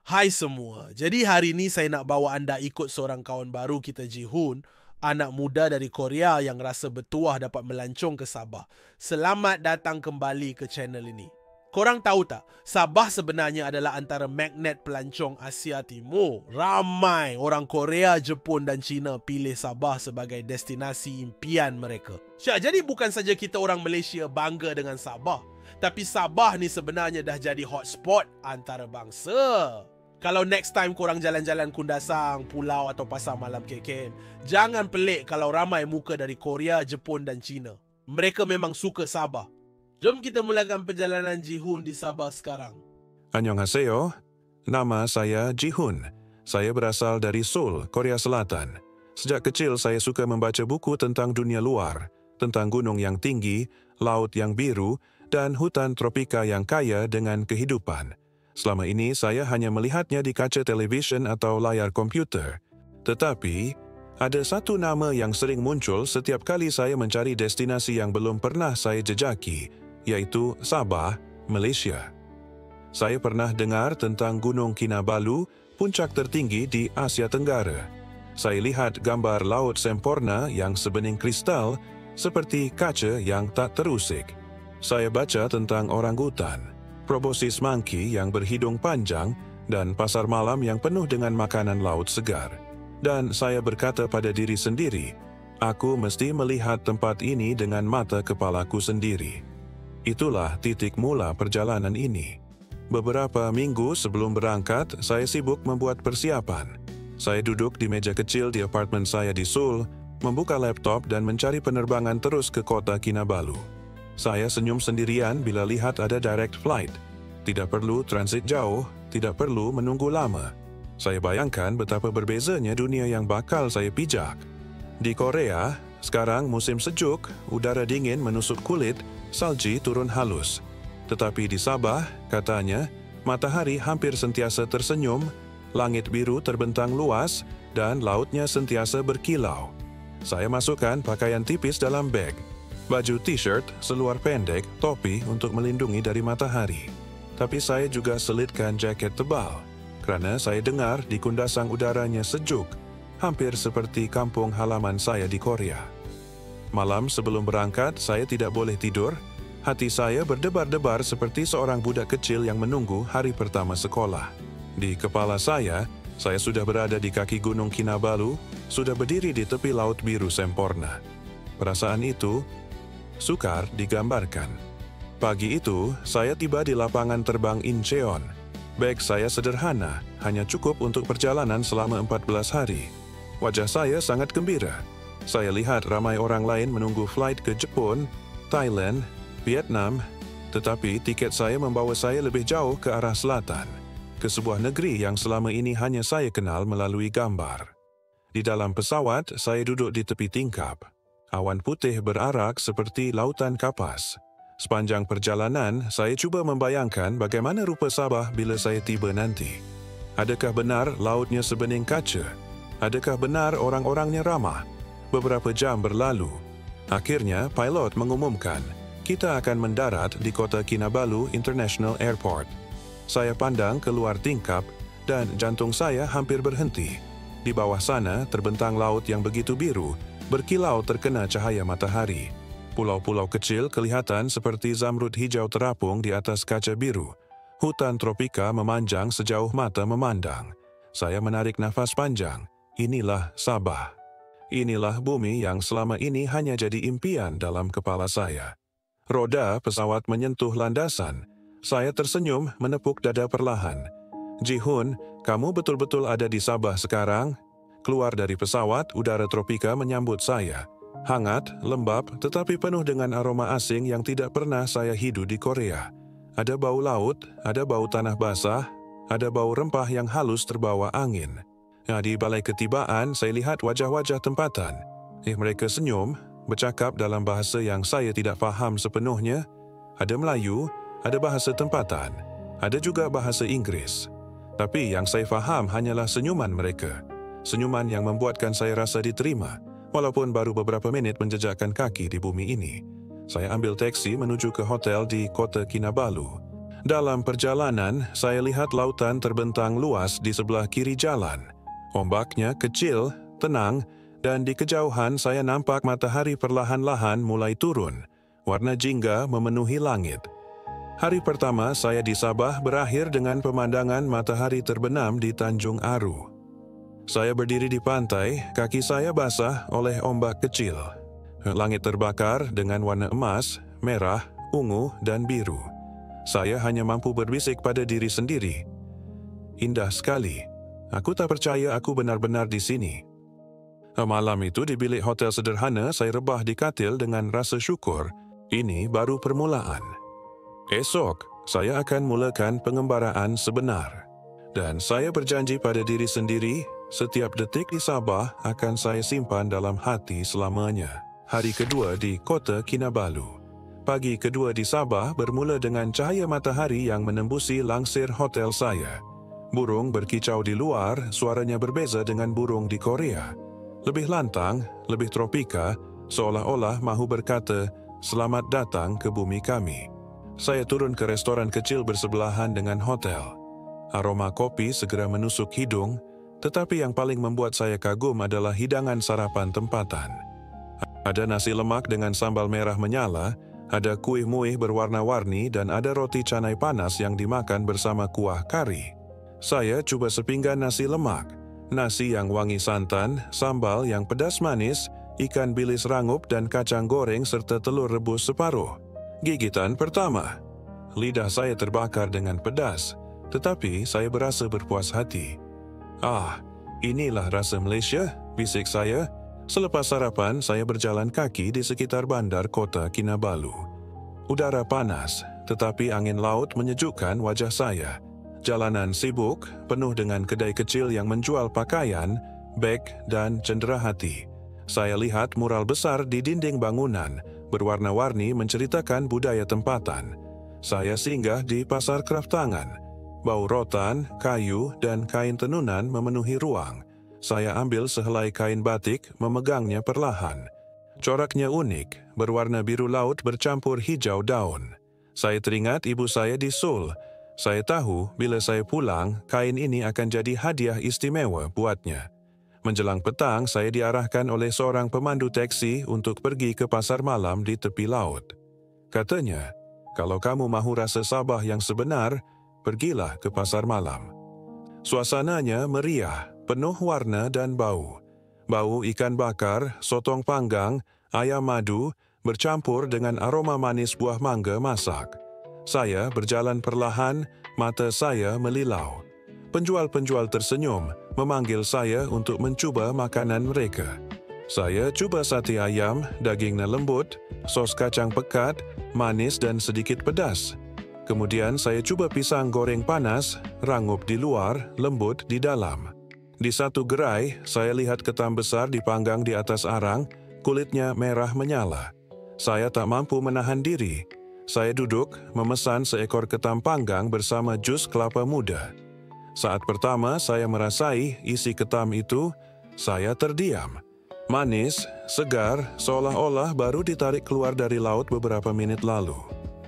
Hai semua, jadi hari ni saya nak bawa anda ikut seorang kawan baru kita, Ji-hoon, anak muda dari Korea yang rasa bertuah dapat melancong ke Sabah. Selamat datang kembali ke channel ini. Korang tahu tak, Sabah sebenarnya adalah antara magnet pelancong Asia Timur. Ramai orang Korea, Jepun dan China pilih Sabah sebagai destinasi impian mereka. Jadi bukan saja kita orang Malaysia bangga dengan Sabah, tapi Sabah ni sebenarnya dah jadi hotspot antarabangsa. Kalau next time korang jalan-jalan Kundasang, Pulau atau Pasar Malam KKM, jangan pelik kalau ramai muka dari Korea, Jepun dan China. Mereka memang suka Sabah. Jom kita mulakan perjalanan Ji-hoon di Sabah sekarang. Annyeonghaseyo, nama saya Ji-hoon. Saya berasal dari Seoul, Korea Selatan. Sejak kecil saya suka membaca buku tentang dunia luar, tentang gunung yang tinggi, laut yang biru, dan hutan tropika yang kaya dengan kehidupan. Selama ini saya hanya melihatnya di kaca televisyen atau layar komputer. Tetapi, ada satu nama yang sering muncul setiap kali saya mencari destinasi yang belum pernah saya jejaki, yaitu Sabah, Malaysia. Saya pernah dengar tentang Gunung Kinabalu, puncak tertinggi di Asia Tenggara. Saya lihat gambar laut sempurna yang sebening kristal, seperti kaca yang tak terusik. Saya baca tentang orangutan, proboscis monkey yang berhidung panjang, dan pasar malam yang penuh dengan makanan laut segar. Dan saya berkata pada diri sendiri, aku mesti melihat tempat ini dengan mata kepalaku sendiri. Itulah titik mula perjalanan ini. Beberapa minggu sebelum berangkat, saya sibuk membuat persiapan. Saya duduk di meja kecil di apartemen saya di Seoul, membuka laptop dan mencari penerbangan terus ke kota Kinabalu. Saya senyum sendirian bila lihat ada direct flight. Tidak perlu transit jauh, tidak perlu menunggu lama. Saya bayangkan betapa berbezanya dunia yang bakal saya pijak. Di Korea, sekarang musim sejuk, udara dingin menusuk kulit, salji turun halus. Tetapi di Sabah, katanya, matahari hampir sentiasa tersenyum, langit biru terbentang luas, dan lautnya sentiasa berkilau. Saya masukkan pakaian tipis dalam beg. Baju t-shirt, seluar pendek, topi untuk melindungi dari matahari. Tapi saya juga selitkan jaket tebal, kerana saya dengar di Kundasang udaranya sejuk, hampir seperti kampung halaman saya di Korea. Malam sebelum berangkat, saya tidak boleh tidur. Hati saya berdebar-debar seperti seorang budak kecil yang menunggu hari pertama sekolah. Di kepala saya sudah berada di kaki Gunung Kinabalu, sudah berdiri di tepi laut biru sempurna. Perasaan itu sukar digambarkan. Pagi itu, saya tiba di lapangan terbang Incheon. Beg saya sederhana, hanya cukup untuk perjalanan selama 14 hari. Wajah saya sangat gembira. Saya lihat ramai orang lain menunggu flight ke Jepun, Thailand, Vietnam, tetapi tiket saya membawa saya lebih jauh ke arah selatan, ke sebuah negeri yang selama ini hanya saya kenal melalui gambar. Di dalam pesawat, saya duduk di tepi tingkap. Awan putih berarak seperti lautan kapas. Sepanjang perjalanan, saya cuba membayangkan bagaimana rupa Sabah bila saya tiba nanti. Adakah benar lautnya sebening kaca? Adakah benar orang-orangnya ramah? Beberapa jam berlalu. Akhirnya, pilot mengumumkan, kita akan mendarat di kota Kinabalu International Airport. Saya pandang keluar tingkap dan jantung saya hampir berhenti. Di bawah sana terbentang laut yang begitu biru, berkilau terkena cahaya matahari. Pulau-pulau kecil kelihatan seperti zamrud hijau terapung di atas kaca biru. Hutan tropika memanjang sejauh mata memandang. Saya menarik nafas panjang. Inilah Sabah. Inilah bumi yang selama ini hanya jadi impian dalam kepala saya. Roda pesawat menyentuh landasan. Saya tersenyum menepuk dada perlahan. Ji-hoon, kamu betul-betul ada di Sabah sekarang? Keluar dari pesawat, udara tropika menyambut saya. Hangat, lembab, tetapi penuh dengan aroma asing yang tidak pernah saya hidup di Korea. Ada bau laut, ada bau tanah basah, ada bau rempah yang halus terbawa angin. Di balai ketibaan, saya lihat wajah-wajah tempatan. Mereka senyum, bercakap dalam bahasa yang saya tidak faham sepenuhnya. Ada Melayu, ada bahasa tempatan, ada juga bahasa Inggeris. Tapi yang saya faham hanyalah senyuman mereka. Senyuman yang membuatkan saya rasa diterima, walaupun baru beberapa minit menjejakkan kaki di bumi ini. Saya ambil teksi menuju ke hotel di kota Kinabalu. Dalam perjalanan, saya lihat lautan terbentang luas di sebelah kiri jalan. Ombaknya kecil, tenang, dan di kejauhan saya nampak matahari perlahan-lahan mulai turun. Warna jingga memenuhi langit. Hari pertama saya di Sabah berakhir dengan pemandangan matahari terbenam di Tanjung Aru. Saya berdiri di pantai, kaki saya basah oleh ombak kecil. Langit terbakar dengan warna emas, merah, ungu, dan biru. Saya hanya mampu berbisik pada diri sendiri. Indah sekali. Aku tak percaya aku benar-benar di sini. Malam itu di bilik hotel sederhana, saya rebah di katil dengan rasa syukur. Ini baru permulaan. Esok, saya akan mulakan pengembaraan sebenar. Dan saya berjanji pada diri sendiri, setiap detik di Sabah akan saya simpan dalam hati selamanya. Hari kedua di Kota Kinabalu. Pagi kedua di Sabah bermula dengan cahaya matahari yang menembusi langsir hotel saya. Burung berkicau di luar, suaranya berbeza dengan burung di Korea. Lebih lantang, lebih tropika, seolah-olah mahu berkata, "Selamat datang ke bumi kami." Saya turun ke restoran kecil bersebelahan dengan hotel. Aroma kopi segera menusuk hidung, tetapi yang paling membuat saya kagum adalah hidangan sarapan tempatan. Ada nasi lemak dengan sambal merah menyala, ada kuih muih berwarna-warni dan ada roti canai panas yang dimakan bersama kuah kari. Saya coba sepinggan nasi lemak, nasi yang wangi santan, sambal yang pedas manis, ikan bilis rangup dan kacang goreng serta telur rebus separuh. Gigitan pertama. Lidah saya terbakar dengan pedas, tetapi saya berasa berpuas hati. "Ah, inilah rasa Malaysia," bisik saya. Selepas sarapan, saya berjalan kaki di sekitar bandar Kota Kinabalu. Udara panas, tetapi angin laut menyejukkan wajah saya. Jalanan sibuk, penuh dengan kedai kecil yang menjual pakaian, beg dan cenderahati. Saya lihat mural besar di dinding bangunan, berwarna-warni menceritakan budaya tempatan. Saya singgah di pasar kraftangan. Bau rotan, kayu dan kain tenunan memenuhi ruang. Saya ambil sehelai kain batik, memegangnya perlahan. Coraknya unik, berwarna biru laut bercampur hijau daun. Saya teringat ibu saya di Seoul. Saya tahu bila saya pulang, kain ini akan jadi hadiah istimewa buatnya. Menjelang petang, saya diarahkan oleh seorang pemandu teksi untuk pergi ke pasar malam di tepi laut. Katanya, "Kalau kamu mahu rasa Sabah yang sebenar, pergilah ke pasar malam." Suasananya meriah, penuh warna dan bau. Bau ikan bakar, sotong panggang, ayam madu, bercampur dengan aroma manis buah mangga masak. Saya berjalan perlahan, mata saya melilau. Penjual-penjual tersenyum, memanggil saya untuk mencuba makanan mereka. Saya cuba sate ayam, dagingnya lembut, sos kacang pekat, manis dan sedikit pedas. Kemudian saya cuba pisang goreng panas, rangup di luar, lembut di dalam. Di satu gerai, saya lihat ketam besar dipanggang di atas arang, kulitnya merah menyala. Saya tak mampu menahan diri. Saya duduk, memesan seekor ketam panggang bersama jus kelapa muda. Saat pertama saya merasai isi ketam itu, saya terdiam. Manis, segar, seolah-olah baru ditarik keluar dari laut beberapa menit lalu.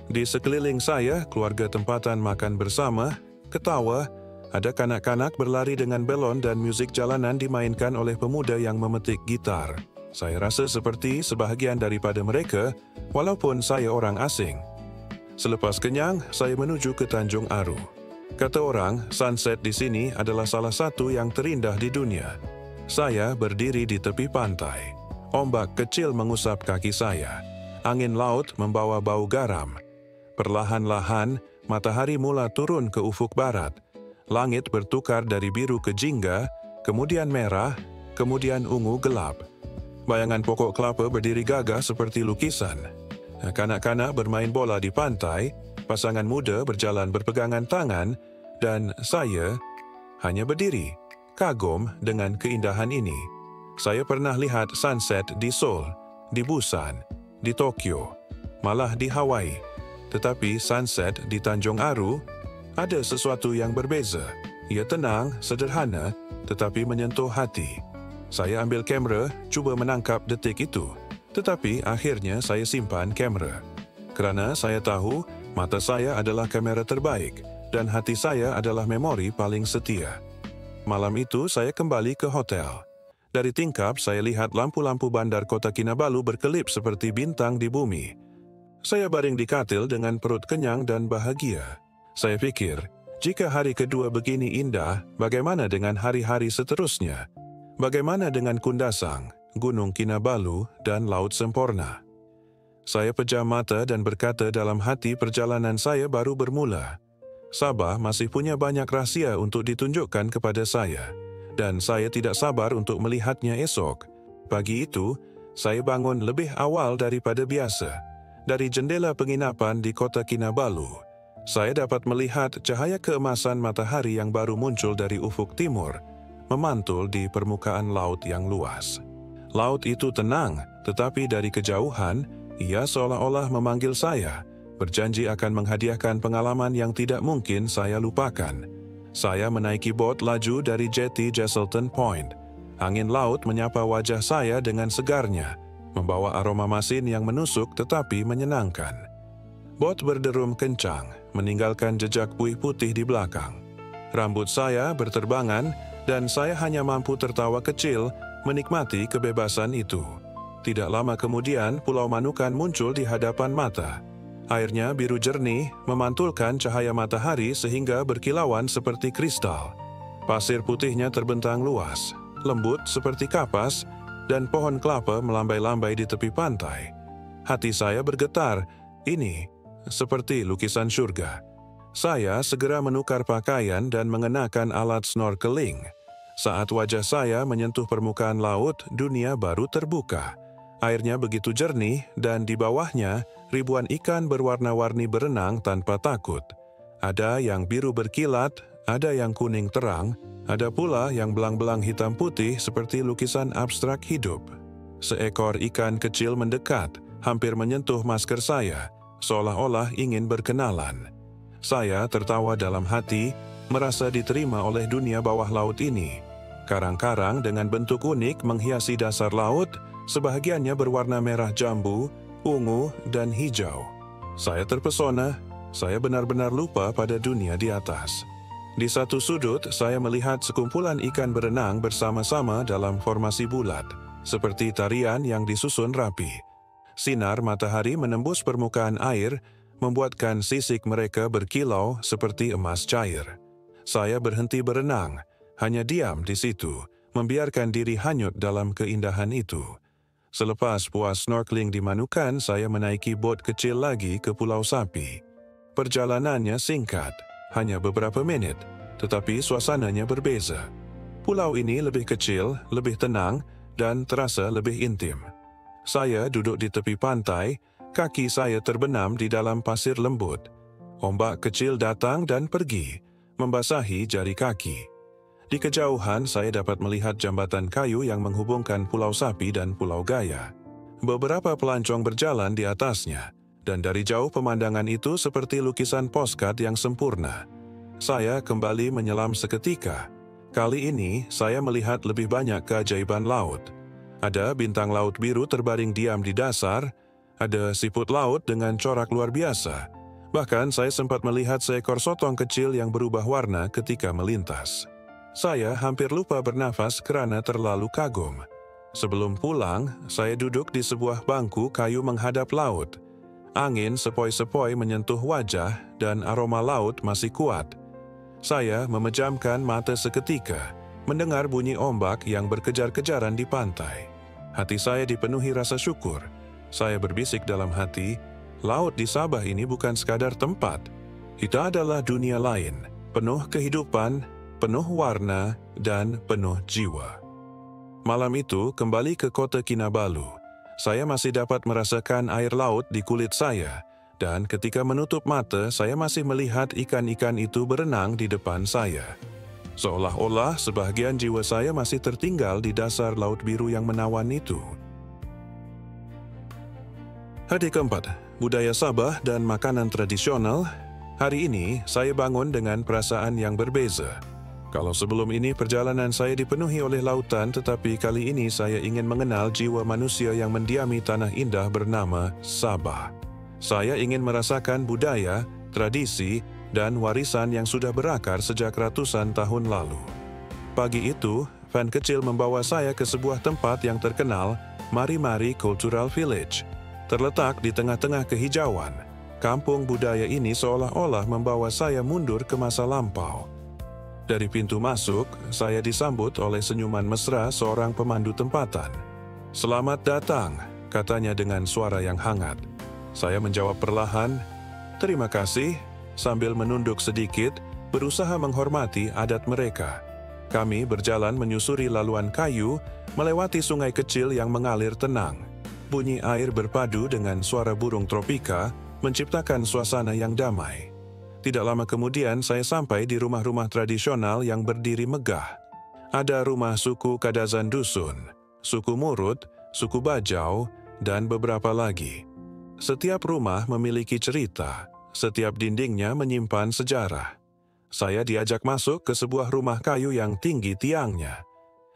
Di sekeliling saya, keluarga tempatan makan bersama, ketawa, ada kanak-kanak berlari dengan belon dan muzik jalanan dimainkan oleh pemuda yang memetik gitar. Saya rasa seperti sebahagian daripada mereka, walaupun saya orang asing. Selepas kenyang, saya menuju ke Tanjung Aru. Kata orang, sunset di sini adalah salah satu yang terindah di dunia. Saya berdiri di tepi pantai. Ombak kecil mengusap kaki saya. Angin laut membawa bau garam. Perlahan-lahan, matahari mula turun ke ufuk barat. Langit bertukar dari biru ke jingga, kemudian merah, kemudian ungu gelap. Bayangan pokok kelapa berdiri gagah seperti lukisan. Kanak-kanak bermain bola di pantai, pasangan muda berjalan berpegangan tangan, dan saya hanya berdiri, kagum dengan keindahan ini. Saya pernah lihat sunset di Seoul, di Busan, di Tokyo, malah di Hawaii. Tetapi sunset di Tanjung Aru ada sesuatu yang berbeza. Ia tenang, sederhana, tetapi menyentuh hati. Saya ambil kamera, cuba menangkap detik itu. Tetapi akhirnya saya simpan kamera. Kerana saya tahu Mata saya adalah kamera terbaik, dan hati saya adalah memori paling setia. Malam itu saya kembali ke hotel. Dari tingkap saya lihat lampu-lampu bandar kota Kinabalu berkelip seperti bintang di bumi. Saya baring di katil dengan perut kenyang dan bahagia. Saya pikir, jika hari kedua begini indah, bagaimana dengan hari-hari seterusnya? Bagaimana dengan Kundasang, Gunung Kinabalu, dan Laut Semporna? Saya pejam mata dan berkata dalam hati perjalanan saya baru bermula. Sabah masih punya banyak rahsia untuk ditunjukkan kepada saya, dan saya tidak sabar untuk melihatnya esok. Pagi itu, saya bangun lebih awal daripada biasa. Dari jendela penginapan di kota Kinabalu, saya dapat melihat cahaya keemasan matahari yang baru muncul dari ufuk timur, memantul di permukaan laut yang luas. Laut itu tenang, tetapi dari kejauhan, ia seolah-olah memanggil saya, berjanji akan menghadiahkan pengalaman yang tidak mungkin saya lupakan. Saya menaiki bot laju dari jeti Jesselton Point. Angin laut menyapa wajah saya dengan segarnya, membawa aroma masin yang menusuk tetapi menyenangkan. Bot berderum kencang, meninggalkan jejak buih putih di belakang. Rambut saya berterbangan dan saya hanya mampu tertawa kecil menikmati kebebasan itu. Tidak lama kemudian, Pulau Manukan muncul di hadapan mata. Airnya biru jernih, memantulkan cahaya matahari sehingga berkilauan seperti kristal. Pasir putihnya terbentang luas, lembut seperti kapas, dan pohon kelapa melambai-lambai di tepi pantai. Hati saya bergetar, ini seperti lukisan surga. Saya segera menukar pakaian dan mengenakan alat snorkeling. Saat wajah saya menyentuh permukaan laut, dunia baru terbuka. Airnya begitu jernih dan di bawahnya ribuan ikan berwarna-warni berenang tanpa takut. Ada yang biru berkilat, ada yang kuning terang, ada pula yang belang-belang hitam putih seperti lukisan abstrak hidup. Seekor ikan kecil mendekat, hampir menyentuh masker saya, seolah-olah ingin berkenalan. Saya tertawa dalam hati, merasa diterima oleh dunia bawah laut ini. Karang-karang dengan bentuk unik menghiasi dasar laut, sebahagiannya berwarna merah jambu, ungu, dan hijau. Saya terpesona, saya benar-benar lupa pada dunia di atas. Di satu sudut, saya melihat sekumpulan ikan berenang bersama-sama dalam formasi bulat, seperti tarian yang disusun rapi. Sinar matahari menembus permukaan air, membuatkan sisik mereka berkilau seperti emas cair. Saya berhenti berenang, hanya diam di situ, membiarkan diri hanyut dalam keindahan itu. Selepas puas snorkeling di Manukan, saya menaiki bot kecil lagi ke Pulau Sapi. Perjalanannya singkat, hanya beberapa menit, tetapi suasananya berbeza. Pulau ini lebih kecil, lebih tenang, dan terasa lebih intim. Saya duduk di tepi pantai, kaki saya terbenam di dalam pasir lembut. Ombak kecil datang dan pergi, membasahi jari kaki. Di kejauhan, saya dapat melihat jambatan kayu yang menghubungkan Pulau Sapi dan Pulau Gaya. Beberapa pelancong berjalan di atasnya, dan dari jauh pemandangan itu seperti lukisan postcard yang sempurna. Saya kembali menyelam seketika. Kali ini, saya melihat lebih banyak keajaiban laut. Ada bintang laut biru terbaring diam di dasar, ada siput laut dengan corak luar biasa. Bahkan saya sempat melihat seekor sotong kecil yang berubah warna ketika melintas. Saya hampir lupa bernafas kerana terlalu kagum. Sebelum pulang, saya duduk di sebuah bangku kayu menghadap laut. Angin sepoi-sepoi menyentuh wajah dan aroma laut masih kuat. Saya memejamkan mata seketika, mendengar bunyi ombak yang berkejar-kejaran di pantai. Hati saya dipenuhi rasa syukur. Saya berbisik dalam hati, laut di Sabah ini bukan sekadar tempat. Kita adalah dunia lain, penuh kehidupan, penuh warna, dan penuh jiwa. Malam itu, kembali ke kota Kinabalu. Saya masih dapat merasakan air laut di kulit saya, dan ketika menutup mata, saya masih melihat ikan-ikan itu berenang di depan saya. Seolah-olah sebahagian jiwa saya masih tertinggal di dasar laut biru yang menawan itu. Hari keempat, budaya Sabah dan makanan tradisional. Hari ini, saya bangun dengan perasaan yang berbeza. Kalau sebelum ini perjalanan saya dipenuhi oleh lautan, tetapi kali ini saya ingin mengenal jiwa manusia yang mendiami tanah indah bernama Sabah. Saya ingin merasakan budaya, tradisi, dan warisan yang sudah berakar sejak ratusan tahun lalu. Pagi itu, van kecil membawa saya ke sebuah tempat yang terkenal, Mari-Mari Cultural Village. Terletak di tengah-tengah kehijauan, kampung budaya ini seolah-olah membawa saya mundur ke masa lampau. Dari pintu masuk, saya disambut oleh senyuman mesra seorang pemandu tempatan. "Selamat datang," katanya dengan suara yang hangat. Saya menjawab perlahan, "Terima kasih," sambil menunduk sedikit, berusaha menghormati adat mereka. Kami berjalan menyusuri laluan kayu, melewati sungai kecil yang mengalir tenang. Bunyi air berpadu dengan suara burung tropika menciptakan suasana yang damai. Tidak lama kemudian saya sampai di rumah-rumah tradisional yang berdiri megah. Ada rumah suku Kadazan Dusun, suku Murut, suku Bajau, dan beberapa lagi. Setiap rumah memiliki cerita, setiap dindingnya menyimpan sejarah. Saya diajak masuk ke sebuah rumah kayu yang tinggi tiangnya.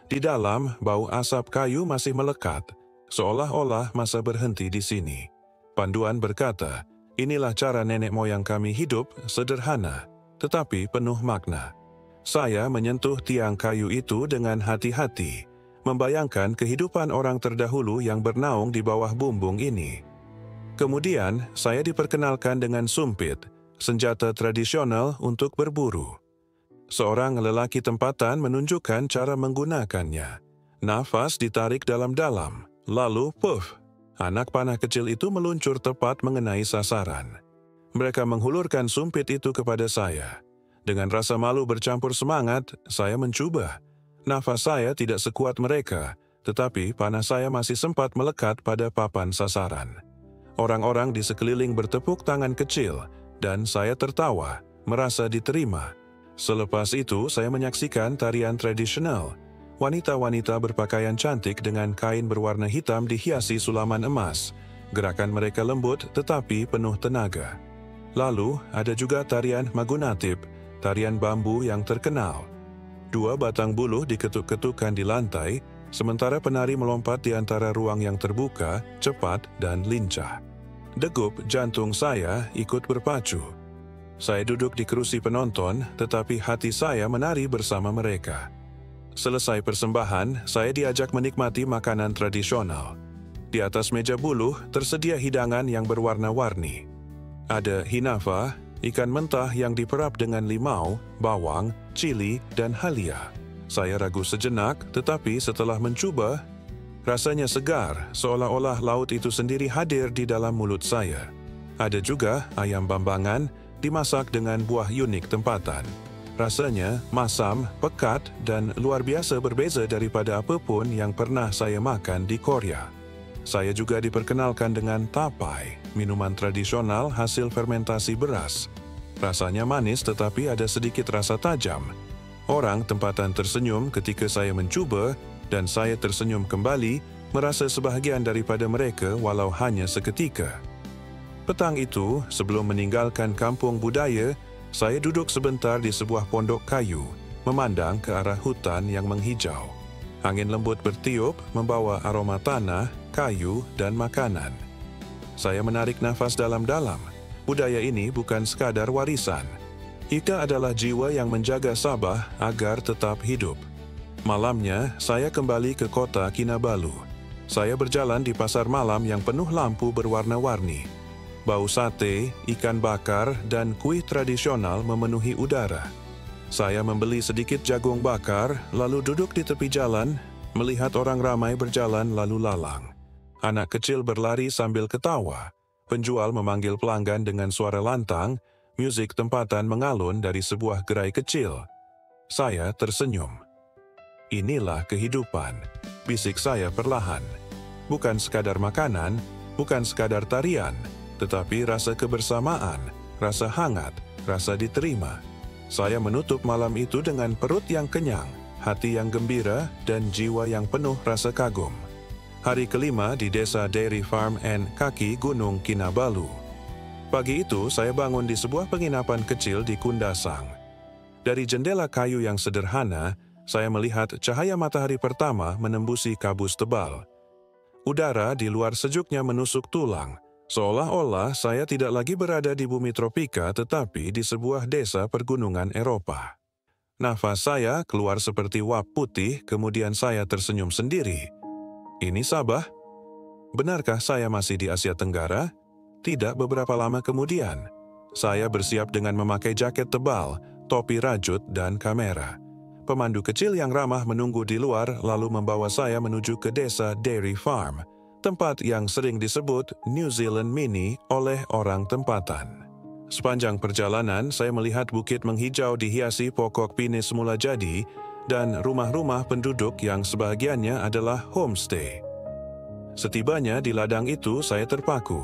Di dalam, bau asap kayu masih melekat, seolah-olah masa berhenti di sini. Panduan berkata, "Inilah cara nenek moyang kami hidup, sederhana, tetapi penuh makna." Saya menyentuh tiang kayu itu dengan hati-hati, membayangkan kehidupan orang terdahulu yang bernaung di bawah bumbung ini. Kemudian, saya diperkenalkan dengan sumpit, senjata tradisional untuk berburu. Seorang lelaki tempatan menunjukkan cara menggunakannya. Nafas ditarik dalam-dalam, lalu puff, anak panah kecil itu meluncur tepat mengenai sasaran. Mereka menghulurkan sumpit itu kepada saya. Dengan rasa malu bercampur semangat, saya mencoba. Nafas saya tidak sekuat mereka, tetapi panah saya masih sempat melekat pada papan sasaran. Orang-orang di sekeliling bertepuk tangan kecil, dan saya tertawa, merasa diterima. Selepas itu, saya menyaksikan tarian tradisional. Wanita-wanita berpakaian cantik dengan kain berwarna hitam dihiasi sulaman emas. Gerakan mereka lembut tetapi penuh tenaga. Lalu, ada juga tarian Magunatip, tarian bambu yang terkenal. 2 batang buluh diketuk-ketukkan di lantai, sementara penari melompat di antara ruang yang terbuka, cepat, dan lincah. Degup jantung saya ikut berpacu. Saya duduk di kerusi penonton, tetapi hati saya menari bersama mereka. Selesai persembahan, saya diajak menikmati makanan tradisional. Di atas meja buluh tersedia hidangan yang berwarna-warni. Ada hinafa, ikan mentah yang diperap dengan limau, bawang, cili, dan halia. Saya ragu sejenak, tetapi setelah mencoba, rasanya segar, seolah-olah laut itu sendiri hadir di dalam mulut saya. Ada juga ayam bambangan, dimasak dengan buah unik tempatan. Rasanya masam, pekat, dan luar biasa berbeza daripada apapun yang pernah saya makan di Korea. Saya juga diperkenalkan dengan tapai, minuman tradisional hasil fermentasi beras. Rasanya manis tetapi ada sedikit rasa tajam. Orang tempatan tersenyum ketika saya mencoba, dan saya tersenyum kembali, merasa sebahagian daripada mereka walau hanya seketika. Petang itu, sebelum meninggalkan kampung budaya, saya duduk sebentar di sebuah pondok kayu, memandang ke arah hutan yang menghijau. Angin lembut bertiup, membawa aroma tanah, kayu, dan makanan. Saya menarik nafas dalam-dalam. Budaya ini bukan sekadar warisan. Ika adalah jiwa yang menjaga Sabah agar tetap hidup. Malamnya, saya kembali ke kota Kinabalu. Saya berjalan di pasar malam yang penuh lampu berwarna-warni. Bau sate, ikan bakar, dan kuih tradisional memenuhi udara. Saya membeli sedikit jagung bakar, lalu duduk di tepi jalan, melihat orang ramai berjalan lalu lalang. Anak kecil berlari sambil ketawa. Penjual memanggil pelanggan dengan suara lantang, musik tempatan mengalun dari sebuah gerai kecil. Saya tersenyum. Inilah kehidupan, bisik saya perlahan. Bukan sekadar makanan, bukan sekadar tarian, tetapi rasa kebersamaan, rasa hangat, rasa diterima. Saya menutup malam itu dengan perut yang kenyang, hati yang gembira, dan jiwa yang penuh rasa kagum. Hari kelima di desa Dairy Farm and kaki Gunung Kinabalu. Pagi itu saya bangun di sebuah penginapan kecil di Kundasang. Dari jendela kayu yang sederhana, saya melihat cahaya matahari pertama menembusi kabus tebal. Udara di luar sejuknya menusuk tulang, Seolah-olah saya tidak lagi berada di bumi tropika tetapi di sebuah desa pergunungan Eropa. Nafas saya keluar seperti uap putih, kemudian saya tersenyum sendiri. Ini Sabah? Benarkah saya masih di Asia Tenggara? Tidak beberapa lama kemudian. Saya bersiap dengan memakai jaket tebal, topi rajut, dan kamera. Pemandu kecil yang ramah menunggu di luar lalu membawa saya menuju ke desa Dairy Farm, tempat yang sering disebut New Zealand Mini oleh orang tempatan. Sepanjang perjalanan, saya melihat bukit menghijau dihiasi pokok pinus semula jadi dan rumah-rumah penduduk yang sebahagiannya adalah homestay. Setibanya di ladang itu, saya terpaku.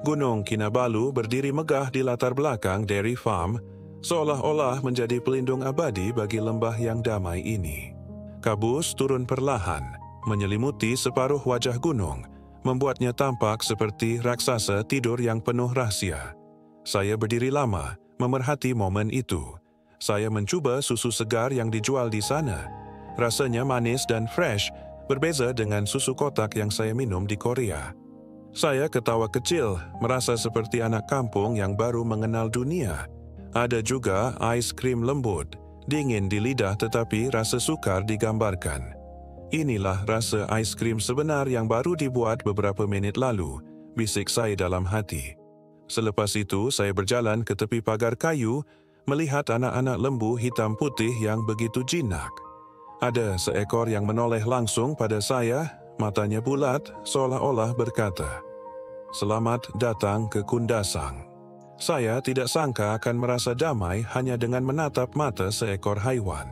Gunung Kinabalu berdiri megah di latar belakang Dairy Farm, seolah-olah menjadi pelindung abadi bagi lembah yang damai ini. Kabus turun perlahan, menyelimuti separuh wajah gunung, membuatnya tampak seperti raksasa tidur yang penuh rahasia. Saya berdiri lama, memerhati momen itu. Saya mencoba susu segar yang dijual di sana. Rasanya manis dan fresh, berbeza dengan susu kotak yang saya minum di Korea. Saya ketawa kecil, merasa seperti anak kampung yang baru mengenal dunia. Ada juga ais krim lembut, dingin di lidah tetapi rasa sukar digambarkan. Inilah rasa ais krim sebenar yang baru dibuat beberapa menit lalu, bisik saya dalam hati. Selepas itu, saya berjalan ke tepi pagar kayu, melihat anak-anak lembu hitam putih yang begitu jinak. Ada seekor yang menoleh langsung pada saya, matanya bulat, seolah-olah berkata, "Selamat datang ke Kundasang." Saya tidak sangka akan merasa damai hanya dengan menatap mata seekor haiwan.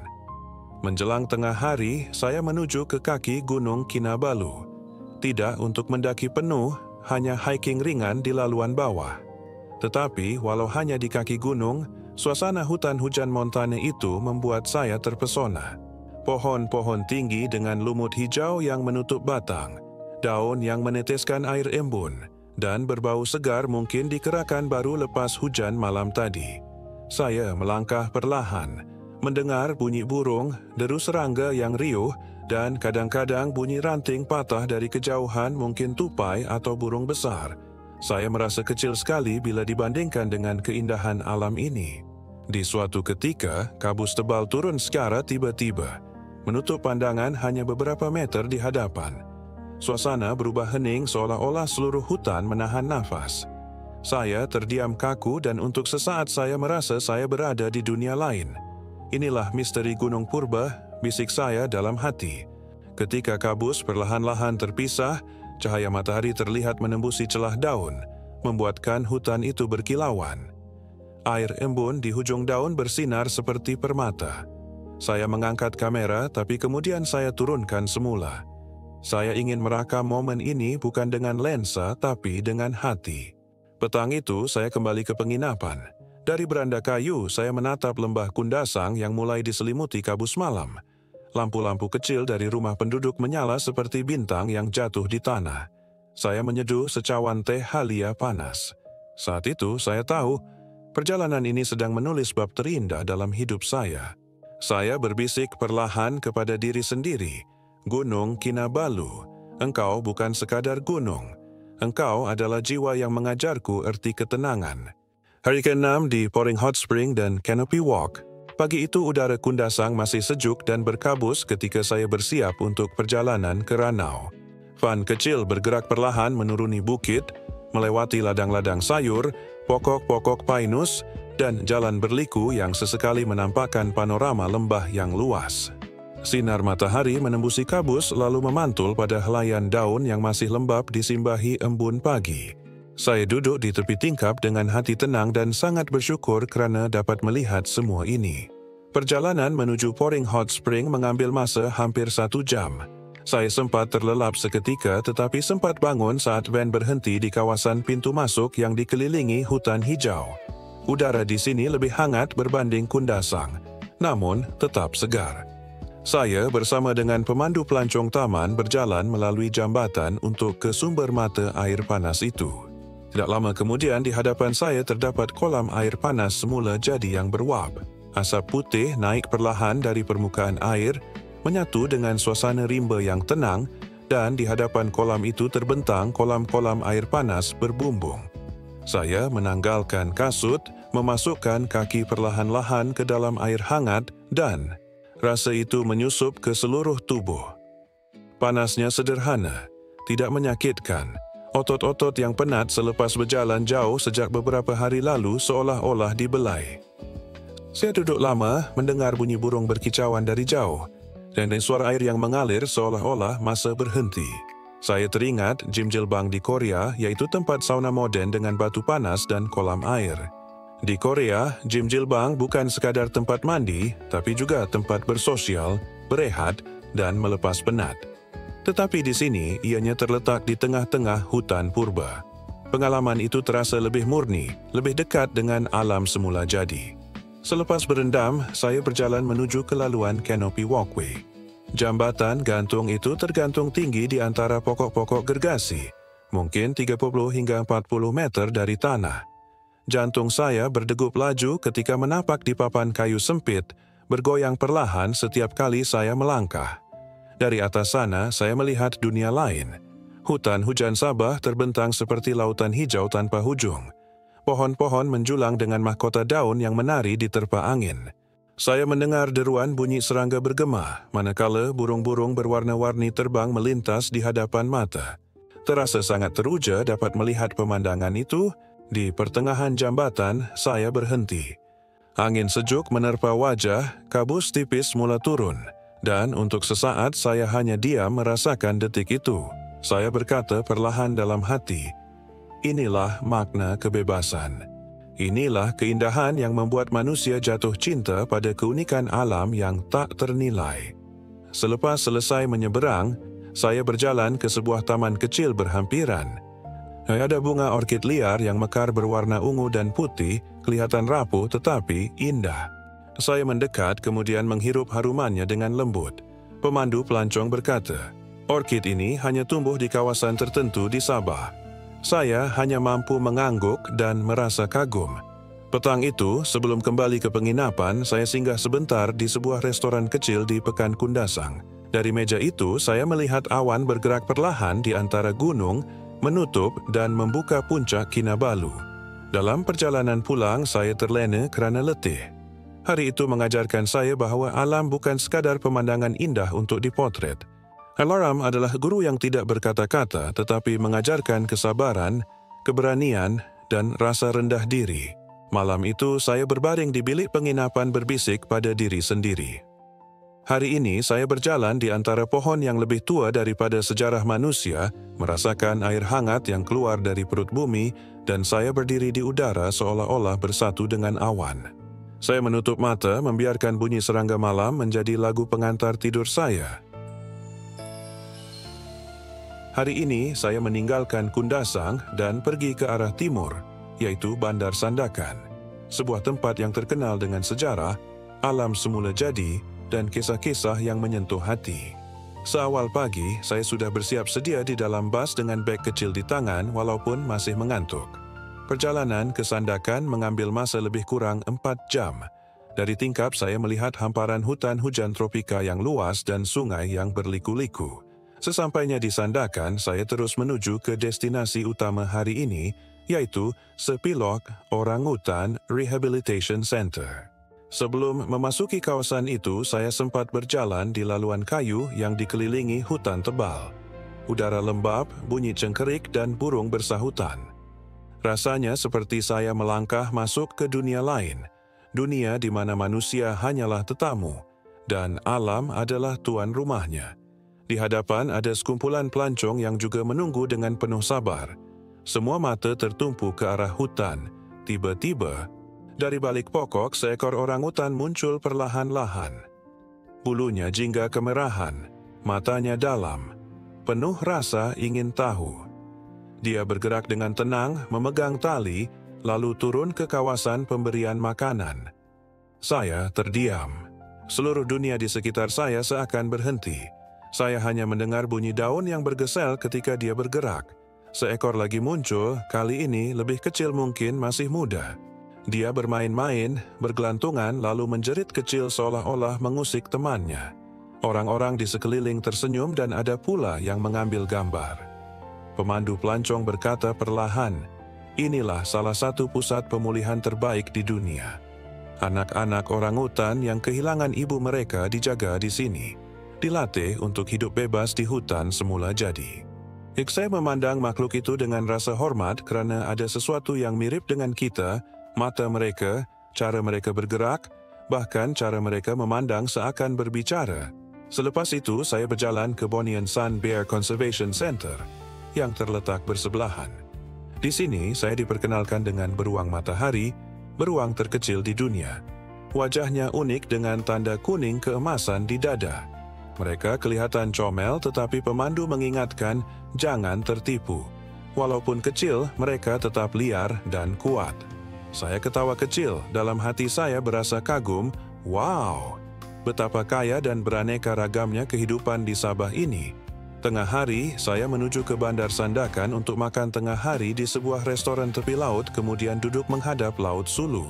Menjelang tengah hari, saya menuju ke kaki Gunung Kinabalu. Tidak untuk mendaki penuh, hanya hiking ringan di laluan bawah. Tetapi, walau hanya di kaki gunung, suasana hutan hujan montane itu membuat saya terpesona. Pohon-pohon tinggi dengan lumut hijau yang menutup batang, daun yang meneteskan air embun, dan berbau segar mungkin dikerahkan baru lepas hujan malam tadi. Saya melangkah perlahan, mendengar bunyi burung, deru serangga yang riuh, dan kadang-kadang bunyi ranting patah dari kejauhan mungkin tupai atau burung besar. Saya merasa kecil sekali bila dibandingkan dengan keindahan alam ini. Di suatu ketika, kabus tebal turun secara tiba-tiba, menutup pandangan hanya beberapa meter di hadapan. Suasana berubah hening seolah-olah seluruh hutan menahan nafas. Saya terdiam kaku dan untuk sesaat saya merasa saya berada di dunia lain. Inilah misteri Gunung Purba, bisik saya dalam hati. Ketika kabus perlahan-lahan terpisah, cahaya matahari terlihat menembusi celah daun, membuatkan hutan itu berkilauan. Air embun di hujung daun bersinar seperti permata. Saya mengangkat kamera, tapi kemudian saya turunkan semula. Saya ingin merakam momen ini bukan dengan lensa, tapi dengan hati. Petang itu, saya kembali ke penginapan. Dari beranda kayu, saya menatap lembah Kundasang yang mulai diselimuti kabus malam. Lampu-lampu kecil dari rumah penduduk menyala seperti bintang yang jatuh di tanah. Saya menyeduh secawan teh halia panas. Saat itu saya tahu, perjalanan ini sedang menulis bab terindah dalam hidup saya. Saya berbisik perlahan kepada diri sendiri, Gunung Kinabalu, engkau bukan sekadar gunung. Engkau adalah jiwa yang mengajarku erti ketenangan. Hari ke-6 di Poring Hot Spring dan Canopy Walk. Pagi itu udara Kundasang masih sejuk dan berkabus ketika saya bersiap untuk perjalanan ke Ranau. Van kecil bergerak perlahan menuruni bukit, melewati ladang-ladang sayur, pokok-pokok pinus, dan jalan berliku yang sesekali menampakkan panorama lembah yang luas. Sinar matahari menembusi kabus lalu memantul pada helaian daun yang masih lembab disimbahi embun pagi. Saya duduk di tepi tingkap dengan hati tenang dan sangat bersyukur kerana dapat melihat semua ini. Perjalanan menuju Poring Hot Spring mengambil masa hampir 1 jam. Saya sempat terlelap seketika tetapi sempat bangun saat van berhenti di kawasan pintu masuk yang dikelilingi hutan hijau. Udara di sini lebih hangat berbanding Kundasang, namun tetap segar. Saya bersama dengan pemandu pelancong taman berjalan melalui jambatan untuk ke sumber mata air panas itu. Tidak lama kemudian di hadapan saya terdapat kolam air panas semula jadi yang beruap. Asap putih naik perlahan dari permukaan air, menyatu dengan suasana rimba yang tenang dan di hadapan kolam itu terbentang kolam-kolam air panas berbumbung. Saya menanggalkan kasut, memasukkan kaki perlahan-lahan ke dalam air hangat dan rasa itu menyusup ke seluruh tubuh. Panasnya sederhana, tidak menyakitkan. Otot-otot yang penat selepas berjalan jauh sejak beberapa hari lalu seolah-olah dibelai. Saya duduk lama mendengar bunyi burung berkicauan dari jauh dan suara air yang mengalir seolah-olah masa berhenti. Saya teringat Jimjilbang di Korea, iaitu tempat sauna moden dengan batu panas dan kolam air. Di Korea, Jimjilbang bukan sekadar tempat mandi, tapi juga tempat bersosial, berehat, dan melepas penat. Tetapi di sini, ianya terletak di tengah-tengah hutan purba. Pengalaman itu terasa lebih murni, lebih dekat dengan alam semula jadi. Selepas berendam, saya berjalan menuju ke laluan Canopy Walkway. Jambatan gantung itu tergantung tinggi di antara pokok-pokok gergasi, mungkin 30 hingga 40 meter dari tanah. Jantung saya berdegup laju ketika menapak di papan kayu sempit, bergoyang perlahan setiap kali saya melangkah. Dari atas sana, saya melihat dunia lain. Hutan hujan Sabah terbentang seperti lautan hijau tanpa hujung. Pohon-pohon menjulang dengan mahkota daun yang menari di terpa angin. Saya mendengar deruan bunyi serangga bergema, manakala burung-burung berwarna-warni terbang melintas di hadapan mata. Terasa sangat teruja dapat melihat pemandangan itu. Di pertengahan jambatan, saya berhenti. Angin sejuk menerpa wajah, kabus tipis mula turun, dan untuk sesaat saya hanya diam merasakan detik itu. Saya berkata perlahan dalam hati, inilah makna kebebasan. Inilah keindahan yang membuat manusia jatuh cinta pada keunikan alam yang tak ternilai. Selepas selesai menyeberang, saya berjalan ke sebuah taman kecil berhampiran. Ada bunga orkid liar yang mekar berwarna ungu dan putih, kelihatan rapuh tetapi indah. Saya mendekat kemudian menghirup harumannya dengan lembut. Pemandu pelancong berkata, orkid ini hanya tumbuh di kawasan tertentu di Sabah. Saya hanya mampu mengangguk dan merasa kagum. Petang itu, sebelum kembali ke penginapan, saya singgah sebentar di sebuah restoran kecil di Pekan Kundasang. Dari meja itu, saya melihat awan bergerak perlahan di antara gunung, menutup dan membuka puncak Kinabalu. Dalam perjalanan pulang, saya terlena kerana letih. Hari itu mengajarkan saya bahawa alam bukan sekadar pemandangan indah untuk dipotret. Alaram adalah guru yang tidak berkata-kata tetapi mengajarkan kesabaran, keberanian, dan rasa rendah diri. Malam itu saya berbaring di bilik penginapan berbisik pada diri sendiri. Hari ini saya berjalan di antara pohon yang lebih tua daripada sejarah manusia, merasakan air hangat yang keluar dari perut bumi, dan saya berdiri di udara seolah-olah bersatu dengan awan. Saya menutup mata, membiarkan bunyi serangga malam menjadi lagu pengantar tidur saya. Hari ini saya meninggalkan Kundasang dan pergi ke arah timur, yaitu Bandar Sandakan, sebuah tempat yang terkenal dengan sejarah, alam semula jadi, dan kisah-kisah yang menyentuh hati. Seawal pagi, saya sudah bersiap sedia di dalam bas dengan beg kecil di tangan walaupun masih mengantuk. Perjalanan ke Sandakan mengambil masa lebih kurang 4 jam. Dari tingkap saya melihat hamparan hutan hujan tropika yang luas dan sungai yang berliku-liku. Sesampainya di Sandakan, saya terus menuju ke destinasi utama hari ini, yaitu Sepilok Orangutan Rehabilitation Center. Sebelum memasuki kawasan itu, saya sempat berjalan di laluan kayu yang dikelilingi hutan tebal. Udara lembap, bunyi cengkerik dan burung bersahutan. Rasanya seperti saya melangkah masuk ke dunia lain, dunia di mana manusia hanyalah tetamu, dan alam adalah tuan rumahnya. Di hadapan ada sekumpulan pelancong yang juga menunggu dengan penuh sabar. Semua mata tertumpu ke arah hutan. Tiba-tiba, dari balik pokok seekor orangutan muncul perlahan-lahan. Bulunya jingga kemerahan, matanya dalam, penuh rasa ingin tahu. Dia bergerak dengan tenang, memegang tali, lalu turun ke kawasan pemberian makanan. Saya terdiam. Seluruh dunia di sekitar saya seakan berhenti. Saya hanya mendengar bunyi daun yang bergesel ketika dia bergerak. Seekor lagi muncul, kali ini lebih kecil mungkin masih muda. Dia bermain-main, bergelantungan lalu menjerit kecil seolah-olah mengusik temannya. Orang-orang di sekeliling tersenyum dan ada pula yang mengambil gambar. Pemandu pelancong berkata perlahan, "Inilah salah satu pusat pemulihan terbaik di dunia. Anak-anak orangutan yang kehilangan ibu mereka dijaga di sini, dilatih untuk hidup bebas di hutan semula jadi." Saya memandang makhluk itu dengan rasa hormat kerana ada sesuatu yang mirip dengan kita, mata mereka, cara mereka bergerak, bahkan cara mereka memandang seakan berbicara. Selepas itu, saya berjalan ke Bonnie and Son Bear Conservation Center yang terletak bersebelahan. Di sini, saya diperkenalkan dengan beruang matahari, beruang terkecil di dunia. Wajahnya unik dengan tanda kuning keemasan di dada. Mereka kelihatan comel tetapi pemandu mengingatkan jangan tertipu. Walaupun kecil, mereka tetap liar dan kuat. Saya ketawa kecil, dalam hati saya berasa kagum, wow, betapa kaya dan beraneka ragamnya kehidupan di Sabah ini. Tengah hari, saya menuju ke Bandar Sandakan untuk makan tengah hari di sebuah restoran tepi laut kemudian duduk menghadap Laut Sulu.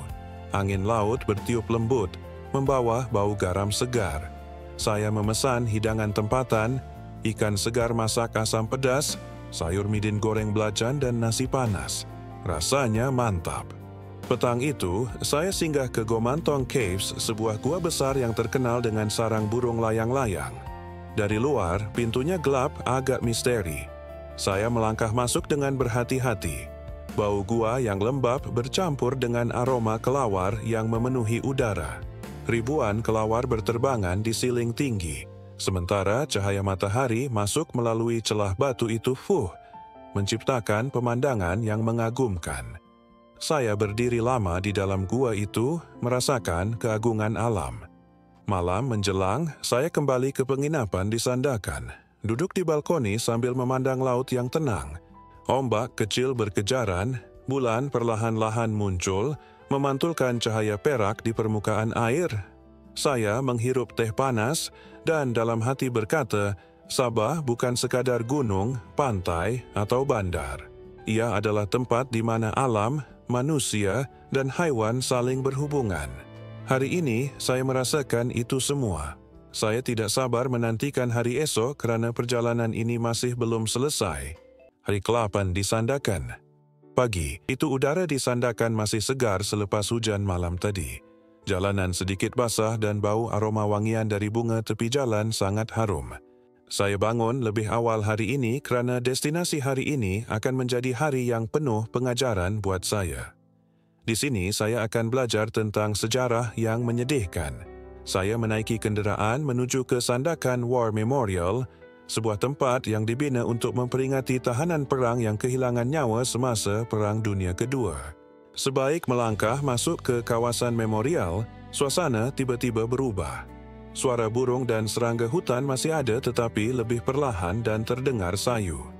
Angin laut bertiup lembut, membawa bau garam segar. Saya memesan hidangan tempatan, ikan segar masak asam pedas, sayur midin goreng belacan dan nasi panas. Rasanya mantap. Petang itu, saya singgah ke Gomantong Caves, sebuah gua besar yang terkenal dengan sarang burung layang-layang. Dari luar, pintunya gelap agak misteri. Saya melangkah masuk dengan berhati-hati. Bau gua yang lembab bercampur dengan aroma kelawar yang memenuhi udara. Ribuan kelawar berterbangan di siling tinggi, sementara cahaya matahari masuk melalui celah batu itu menciptakan pemandangan yang mengagumkan. Saya berdiri lama di dalam gua itu, merasakan keagungan alam. Malam menjelang, saya kembali ke penginapan di Sandakan. Duduk di balkoni sambil memandang laut yang tenang. Ombak kecil berkejaran, bulan perlahan-lahan muncul, memantulkan cahaya perak di permukaan air. Saya menghirup teh panas dan dalam hati berkata, Sabah bukan sekadar gunung, pantai, atau bandar. Ia adalah tempat di mana alam, manusia, dan haiwan saling berhubungan. Hari ini, saya merasakan itu semua. Saya tidak sabar menantikan hari esok kerana perjalanan ini masih belum selesai. Hari ke-8 di Sandakan. Pagi, itu udara di Sandakan masih segar selepas hujan malam tadi. Jalanan sedikit basah dan bau aroma wangian dari bunga tepi jalan sangat harum. Saya bangun lebih awal hari ini kerana destinasi hari ini akan menjadi hari yang penuh pengajaran buat saya. Di sini saya akan belajar tentang sejarah yang menyedihkan. Saya menaiki kenderaan menuju ke Sandakan War Memorial, sebuah tempat yang dibina untuk memperingati tahanan perang yang kehilangan nyawa semasa Perang Dunia Kedua. Sebaik melangkah masuk ke kawasan memorial, suasana tiba-tiba berubah. Suara burung dan serangga hutan masih ada tetapi lebih perlahan dan terdengar sayu.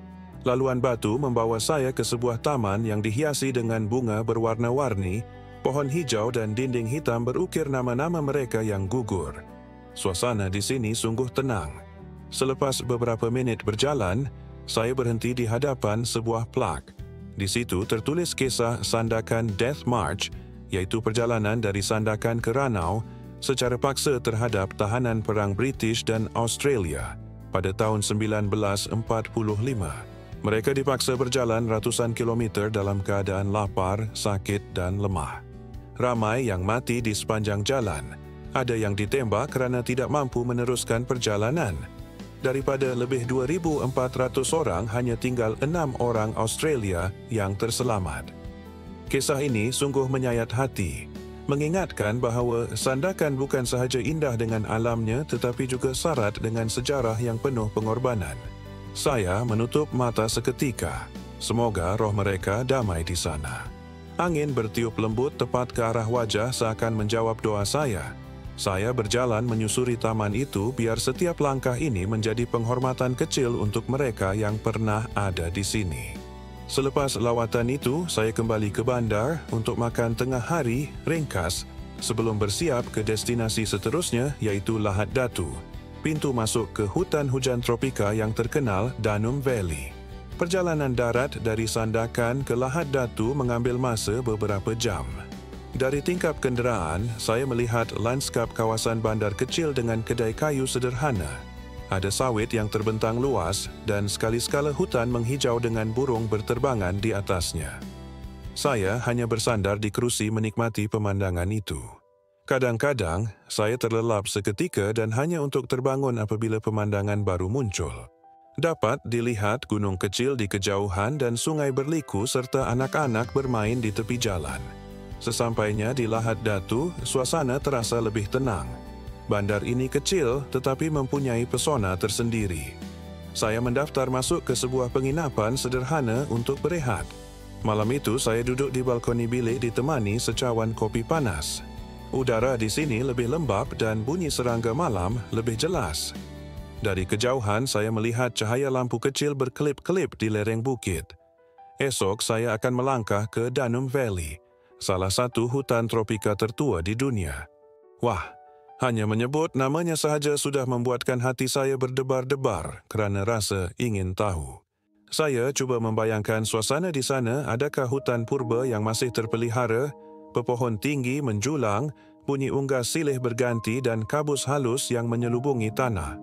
Laluan batu membawa saya ke sebuah taman yang dihiasi dengan bunga berwarna-warni, pohon hijau dan dinding hitam berukir nama-nama mereka yang gugur. Suasana di sini sungguh tenang. Selepas beberapa minit berjalan, saya berhenti di hadapan sebuah plak. Di situ tertulis kisah Sandakan Death March, iaitu perjalanan dari Sandakan ke Ranau secara paksa terhadap tahanan perang British dan Australia pada tahun 1945. Mereka dipaksa berjalan ratusan kilometer dalam keadaan lapar, sakit dan lemah. Ramai yang mati di sepanjang jalan. Ada yang ditembak kerana tidak mampu meneruskan perjalanan. Daripada lebih 2,400 orang, hanya tinggal 6 orang Australia yang terselamat. Kisah ini sungguh menyayat hati, mengingatkan bahawa Sandakan bukan sahaja indah dengan alamnya tetapi juga syarat dengan sejarah yang penuh pengorbanan. Saya menutup mata seketika. Semoga roh mereka damai di sana. Angin bertiup lembut tepat ke arah wajah seakan menjawab doa saya. Saya berjalan menyusuri taman itu biar setiap langkah ini menjadi penghormatan kecil untuk mereka yang pernah ada di sini. Selepas lawatan itu, saya kembali ke bandar untuk makan tengah hari ringkas sebelum bersiap ke destinasi seterusnya iaitu Lahad Datu, pintu masuk ke hutan hujan tropika yang terkenal Danum Valley. Perjalanan darat dari Sandakan ke Lahad Datu mengambil masa beberapa jam. Dari tingkap kenderaan, saya melihat lanskap kawasan bandar kecil dengan kedai kayu sederhana. Ada sawit yang terbentang luas dan sekali-sekala hutan menghijau dengan burung berterbangan di atasnya. Saya hanya bersandar di kerusi menikmati pemandangan itu. Kadang-kadang, saya terlelap seketika dan hanya untuk terbangun apabila pemandangan baru muncul. Dapat dilihat gunung kecil di kejauhan dan sungai berliku serta anak-anak bermain di tepi jalan. Sesampainya di Lahad Datu, suasana terasa lebih tenang. Bandar ini kecil tetapi mempunyai pesona tersendiri. Saya mendaftar masuk ke sebuah penginapan sederhana untuk berehat. Malam itu saya duduk di balkoni bilik ditemani secawan kopi panas. Udara di sini lebih lembap dan bunyi serangga malam lebih jelas. Dari kejauhan saya melihat cahaya lampu kecil berkelip-kelip di lereng bukit. Esok saya akan melangkah ke Danum Valley, salah satu hutan tropika tertua di dunia. Wah, hanya menyebut namanya sahaja sudah membuatkan hati saya berdebar-debar kerana rasa ingin tahu. Saya cuba membayangkan suasana di sana, adakah hutan purba yang masih terpelihara, pepohon tinggi menjulang, bunyi unggas silih berganti dan kabus halus yang menyelubungi tanah.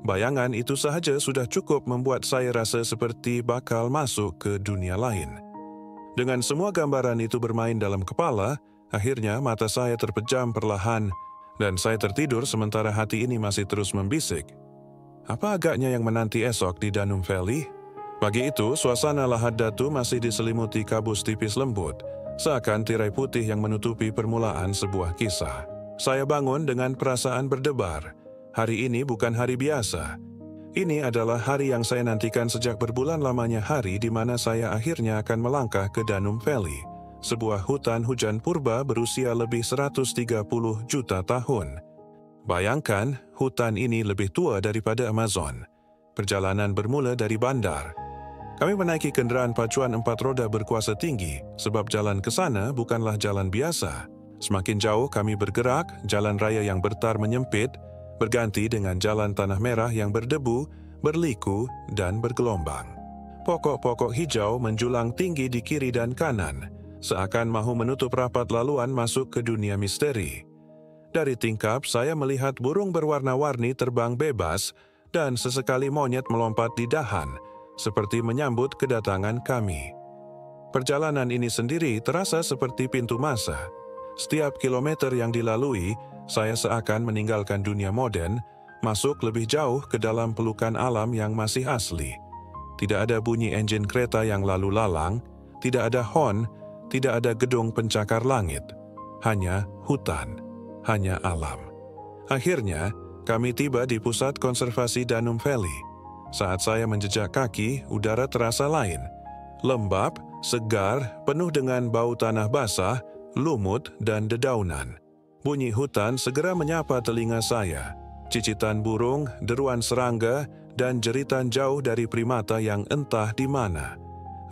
Bayangan itu sahaja sudah cukup membuat saya rasa seperti bakal masuk ke dunia lain. Dengan semua gambaran itu bermain dalam kepala, akhirnya mata saya terpejam perlahan dan saya tertidur sementara hati ini masih terus membisik. Apa agaknya yang menanti esok di Danum Valley? Pagi itu, suasana Lahad Datu masih diselimuti kabus tipis lembut, seakan tirai putih yang menutupi permulaan sebuah kisah. Saya bangun dengan perasaan berdebar. Hari ini bukan hari biasa. Ini adalah hari yang saya nantikan sejak berbulan lamanya, hari di mana saya akhirnya akan melangkah ke Danum Valley, sebuah hutan hujan purba berusia lebih 130 juta tahun. Bayangkan, hutan ini lebih tua daripada Amazon. Perjalanan bermula dari bandar. Kami menaiki kenderaan pacuan 4 roda berkuasa tinggi sebab jalan ke sana bukanlah jalan biasa. Semakin jauh kami bergerak, jalan raya yang bertar menyempit, berganti dengan jalan tanah merah yang berdebu, berliku dan bergelombang. Pokok-pokok hijau menjulang tinggi di kiri dan kanan, seakan mahu menutup rapat laluan masuk ke dunia misteri. Dari tingkap saya melihat burung berwarna-warni terbang bebas dan sesekali monyet melompat di dahan, seperti menyambut kedatangan kami. Perjalanan ini sendiri terasa seperti pintu masa. Setiap kilometer yang dilalui, saya seakan meninggalkan dunia moden, masuk lebih jauh ke dalam pelukan alam yang masih asli. Tidak ada bunyi enjin kereta yang lalu lalang, tidak ada hon, tidak ada gedung pencakar langit. Hanya hutan, hanya alam. Akhirnya, kami tiba di pusat konservasi Danum Valley. Saat saya menjejak kaki, udara terasa lain. Lembap, segar, penuh dengan bau tanah basah, lumut dan dedaunan. Bunyi hutan segera menyapa telinga saya. Cicitan burung, deruan serangga, dan jeritan jauh dari primata yang entah di mana.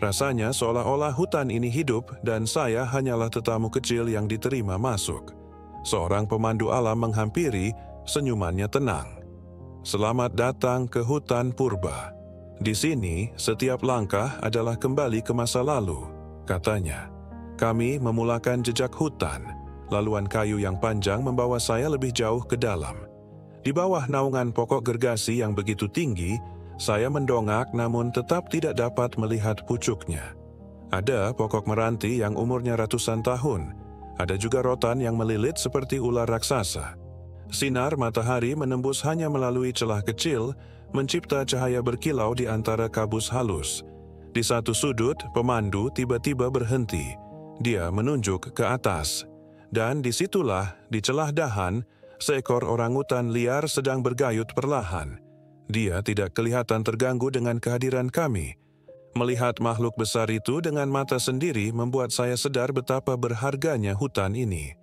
Rasanya seolah-olah hutan ini hidup dan saya hanyalah tetamu kecil yang diterima masuk. Seorang pemandu alam menghampiri, senyumannya tenang. Selamat datang ke hutan purba. Di sini, setiap langkah adalah kembali ke masa lalu, katanya. Kami memulakan jejak hutan. Laluan kayu yang panjang membawa saya lebih jauh ke dalam. Di bawah naungan pokok gergasi yang begitu tinggi, saya mendongak namun tetap tidak dapat melihat pucuknya. Ada pokok meranti yang umurnya ratusan tahun. Ada juga rotan yang melilit seperti ular raksasa. Sinar matahari menembus hanya melalui celah kecil, mencipta cahaya berkilau di antara kabus halus. Di satu sudut, pemandu tiba-tiba berhenti. Dia menunjuk ke atas. Dan disitulah, di celah dahan, seekor orangutan liar sedang bergayut perlahan. Dia tidak kelihatan terganggu dengan kehadiran kami. Melihat makhluk besar itu dengan mata sendiri membuat saya sadar betapa berharganya hutan ini.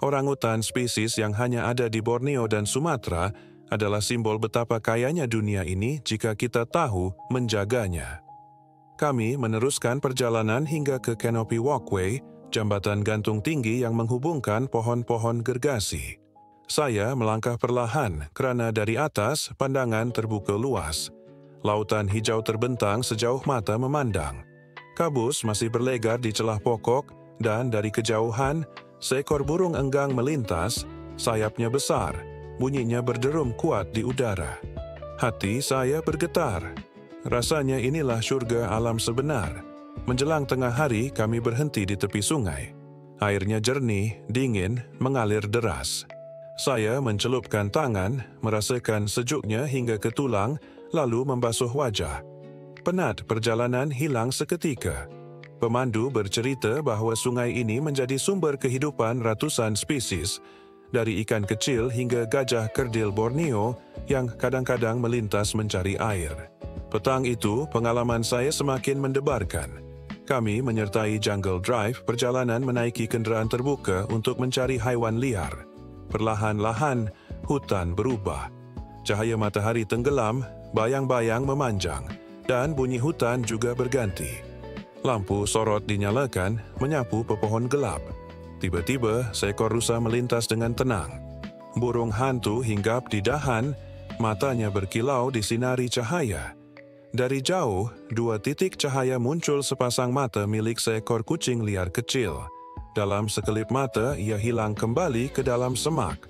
Orangutan spesies yang hanya ada di Borneo dan Sumatera adalah simbol betapa kayanya dunia ini jika kita tahu menjaganya. Kami meneruskan perjalanan hingga ke Canopy Walkway, jambatan gantung tinggi yang menghubungkan pohon-pohon gergasi. Saya melangkah perlahan kerana dari atas pandangan terbuka luas. Lautan hijau terbentang sejauh mata memandang. Kabus masih berlegar di celah pokok, Dan dari kejauhan, seekor burung enggang melintas, sayapnya besar, bunyinya berderum kuat di udara. Hati saya bergetar. Rasanya inilah syurga alam sebenar. Menjelang tengah hari, kami berhenti di tepi sungai. Airnya jernih, dingin, mengalir deras. Saya mencelupkan tangan, merasakan sejuknya hingga ke tulang, lalu membasuh wajah. Penat perjalanan hilang seketika. Pemandu bercerita bahawa sungai ini menjadi sumber kehidupan ratusan spesies, dari ikan kecil hingga gajah kerdil Borneo yang kadang-kadang melintas mencari air. Petang itu, pengalaman saya semakin mendebarkan. Kami menyertai Jungle Drive, perjalanan menaiki kenderaan terbuka untuk mencari haiwan liar. Perlahan-lahan, hutan berubah. Cahaya matahari tenggelam, bayang-bayang memanjang, dan bunyi hutan juga berganti. Lampu sorot dinyalakan, menyapu pepohon gelap. Tiba-tiba, seekor rusa melintas dengan tenang. Burung hantu hinggap di dahan, matanya berkilau disinari cahaya. Dari jauh, 2 titik cahaya muncul sepasang mata milik seekor kucing liar kecil. Dalam sekelip mata, ia hilang kembali ke dalam semak.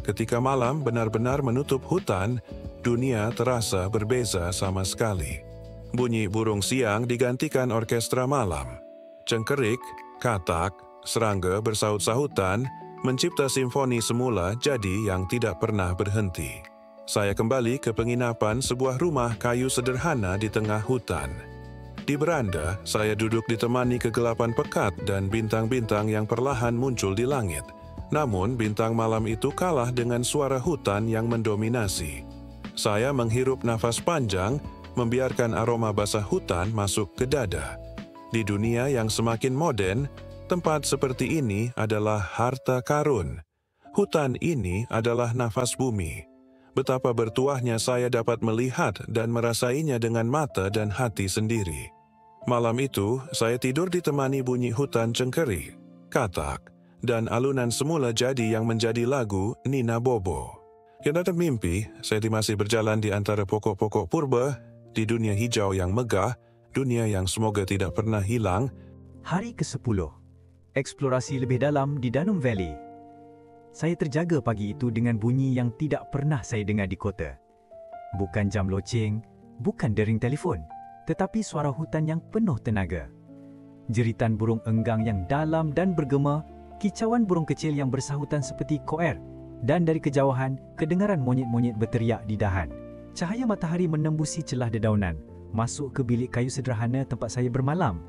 Ketika malam benar-benar menutup hutan, dunia terasa berbeza sama sekali. Bunyi burung siang digantikan orkestra malam. Cengkerik, katak, serangga bersaut-sahutan, mencipta simfoni semula jadi yang tidak pernah berhenti. Saya kembali ke penginapan sebuah rumah kayu sederhana di tengah hutan. Di beranda, saya duduk ditemani kegelapan pekat dan bintang-bintang yang perlahan muncul di langit. Namun, bintang malam itu kalah dengan suara hutan yang mendominasi. Saya menghirup nafas panjang, membiarkan aroma basah hutan masuk ke dada. Di dunia yang semakin moden, tempat seperti ini adalah harta karun. Hutan ini adalah nafas bumi. Betapa bertuahnya saya dapat melihat dan merasainya dengan mata dan hati sendiri. Malam itu, saya tidur ditemani bunyi hutan cengkeri, katak, dan alunan semula jadi yang menjadi lagu Nina Bobo. Dalam mimpi, saya masih berjalan di antara pokok-pokok purba, di dunia hijau yang megah, dunia yang semoga tidak pernah hilang. Hari ke-10. Eksplorasi lebih dalam di Danum Valley. Saya terjaga pagi itu dengan bunyi yang tidak pernah saya dengar di kota. Bukan jam loceng, bukan dering telefon, tetapi suara hutan yang penuh tenaga. Jeritan burung enggang yang dalam dan bergema, kicauan burung kecil yang bersahutan seperti koer, dan dari kejauhan, kedengaran monyet-monyet berteriak di dahan. Cahaya matahari menembusi celah dedaunan, masuk ke bilik kayu sederhana tempat saya bermalam.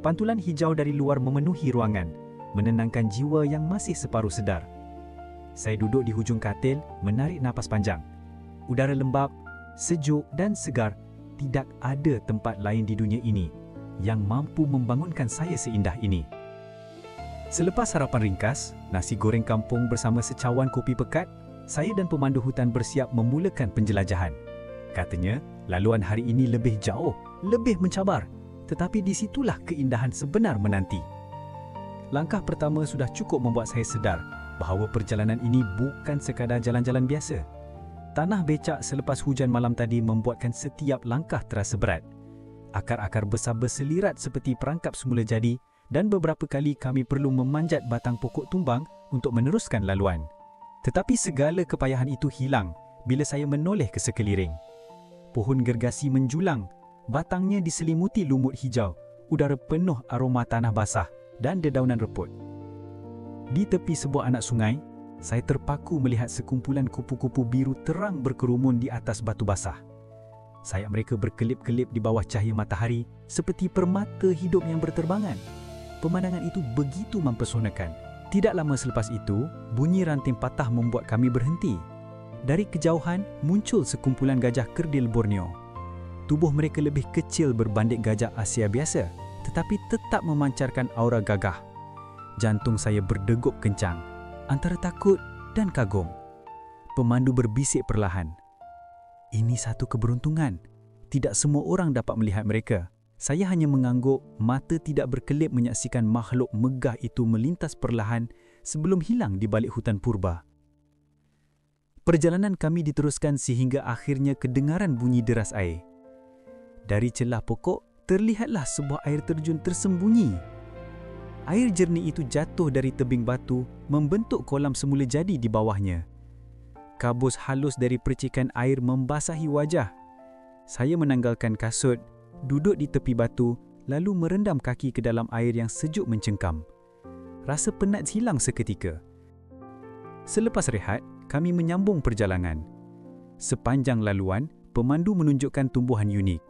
Pantulan hijau dari luar memenuhi ruangan, menenangkan jiwa yang masih separuh sedar. Saya duduk di hujung katil, menarik napas panjang. Udara lembap, sejuk dan segar. Tidak ada tempat lain di dunia ini yang mampu membangunkan saya seindah ini. Selepas sarapan ringkas, nasi goreng kampung bersama secawan kopi pekat, saya dan pemandu hutan bersiap memulakan penjelajahan. Katanya, laluan hari ini lebih jauh, lebih mencabar, tetapi disitulah keindahan sebenar menanti. Langkah pertama sudah cukup membuat saya sedar bahawa perjalanan ini bukan sekadar jalan-jalan biasa. Tanah becak selepas hujan malam tadi membuatkan setiap langkah terasa berat. Akar-akar besar berselirat seperti perangkap semula jadi dan beberapa kali kami perlu memanjat batang pokok tumbang untuk meneruskan laluan. Tetapi segala kepayahan itu hilang bila saya menoleh ke sekeliling. Pohon gergasi menjulang, batangnya diselimuti lumut hijau, udara penuh aroma tanah basah dan dedaunan reput. Di tepi sebuah anak sungai, saya terpaku melihat sekumpulan kupu-kupu biru terang berkerumun di atas batu basah. Sayap mereka berkelip-kelip di bawah cahaya matahari seperti permata hidup yang berterbangan. Pemandangan itu begitu mempesonakan. Tidak lama selepas itu, bunyi ranting patah membuat kami berhenti. Dari kejauhan, muncul sekumpulan gajah kerdil Borneo. Tubuh mereka lebih kecil berbanding gajah Asia biasa, tetapi tetap memancarkan aura gagah. Jantung saya berdegup kencang, antara takut dan kagum. Pemandu berbisik perlahan. Ini satu keberuntungan. Tidak semua orang dapat melihat mereka. Saya hanya mengangguk, mata tidak berkelip menyaksikan makhluk megah itu melintas perlahan sebelum hilang di balik hutan purba. Perjalanan kami diteruskan sehingga akhirnya kedengaran bunyi deras air. Dari celah pokok, terlihatlah sebuah air terjun tersembunyi. Air jernih itu jatuh dari tebing batu, membentuk kolam semula jadi di bawahnya. Kabus halus dari percikan air membasahi wajah. Saya menanggalkan kasut, duduk di tepi batu, lalu merendam kaki ke dalam air yang sejuk mencengkam. Rasa penat hilang seketika. Selepas rehat, kami menyambung perjalanan. Sepanjang laluan, pemandu menunjukkan tumbuhan unik.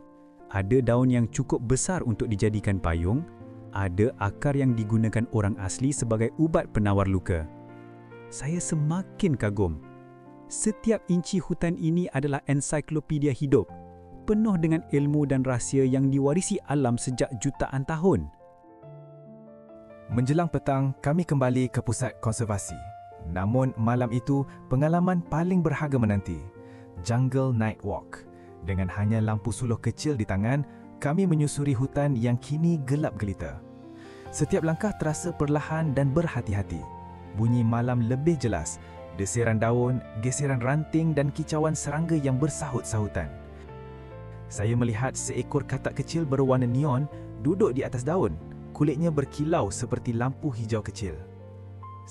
Ada daun yang cukup besar untuk dijadikan payung, ada akar yang digunakan orang asli sebagai ubat penawar luka. Saya semakin kagum. Setiap inci hutan ini adalah ensiklopedia hidup, penuh dengan ilmu dan rahsia yang diwarisi alam sejak jutaan tahun. Menjelang petang, kami kembali ke pusat konservasi. Namun malam itu, pengalaman paling berharga menanti. Jungle Night Walk. Dengan hanya lampu suluh kecil di tangan, kami menyusuri hutan yang kini gelap gelita. Setiap langkah terasa perlahan dan berhati-hati. Bunyi malam lebih jelas, desiran daun, geseran ranting dan kicauan serangga yang bersahut-sahutan. Saya melihat seekor katak kecil berwarna neon duduk di atas daun, kulitnya berkilau seperti lampu hijau kecil.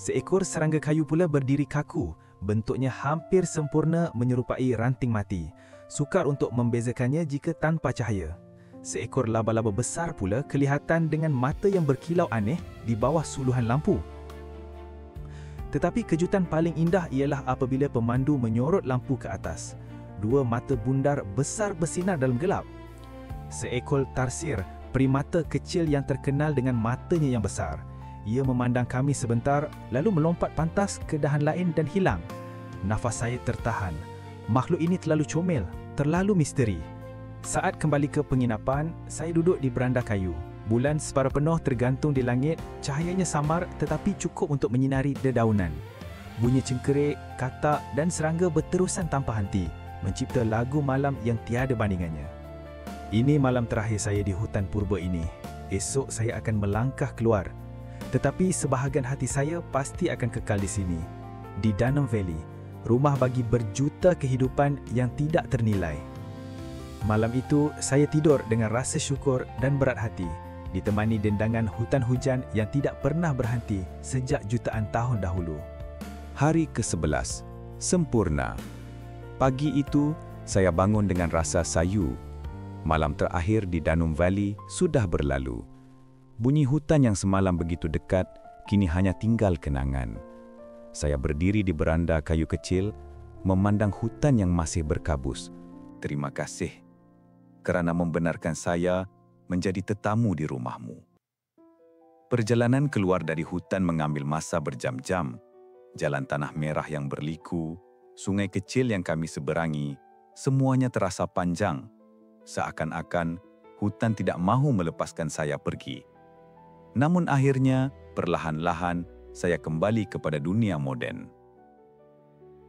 Seekor serangga kayu pula berdiri kaku, bentuknya hampir sempurna menyerupai ranting mati, sukar untuk membezakannya jika tanpa cahaya. Seekor laba-laba besar pula kelihatan dengan mata yang berkilau aneh di bawah suluhan lampu. Tetapi kejutan paling indah ialah apabila pemandu menyorot lampu ke atas. Dua mata bundar besar bersinar dalam gelap. Seekor tarsir, primata kecil yang terkenal dengan matanya yang besar. Ia memandang kami sebentar, lalu melompat pantas ke dahan lain dan hilang. Nafas saya tertahan. Makhluk ini terlalu comel, terlalu misteri. Saat kembali ke penginapan, saya duduk di beranda kayu. Bulan separuh penuh tergantung di langit, cahayanya samar tetapi cukup untuk menyinari dedaunan. Bunyi cengkerik, katak dan serangga berterusan tanpa henti, mencipta lagu malam yang tiada bandingannya. Ini malam terakhir saya di hutan purba ini. Esok saya akan melangkah keluar. Tetapi sebahagian hati saya pasti akan kekal di sini. Di Dunham Valley, rumah bagi berjuta kehidupan yang tidak ternilai. Malam itu, saya tidur dengan rasa syukur dan berat hati, ditemani dendangan hutan hujan yang tidak pernah berhenti sejak jutaan tahun dahulu. Hari ke-11, sempurna. Pagi itu, saya bangun dengan rasa sayu. Malam terakhir di Dunham Valley sudah berlalu. Bunyi hutan yang semalam begitu dekat, kini hanya tinggal kenangan. Saya berdiri di beranda kayu kecil, memandang hutan yang masih berkabus. Terima kasih kerana membenarkan saya menjadi tetamu di rumahmu. Perjalanan keluar dari hutan mengambil masa berjam-jam. Jalan tanah merah yang berliku, sungai kecil yang kami seberangi, semuanya terasa panjang. Seakan-akan hutan tidak mahu melepaskan saya pergi. Namun akhirnya, perlahan-lahan, saya kembali kepada dunia moden.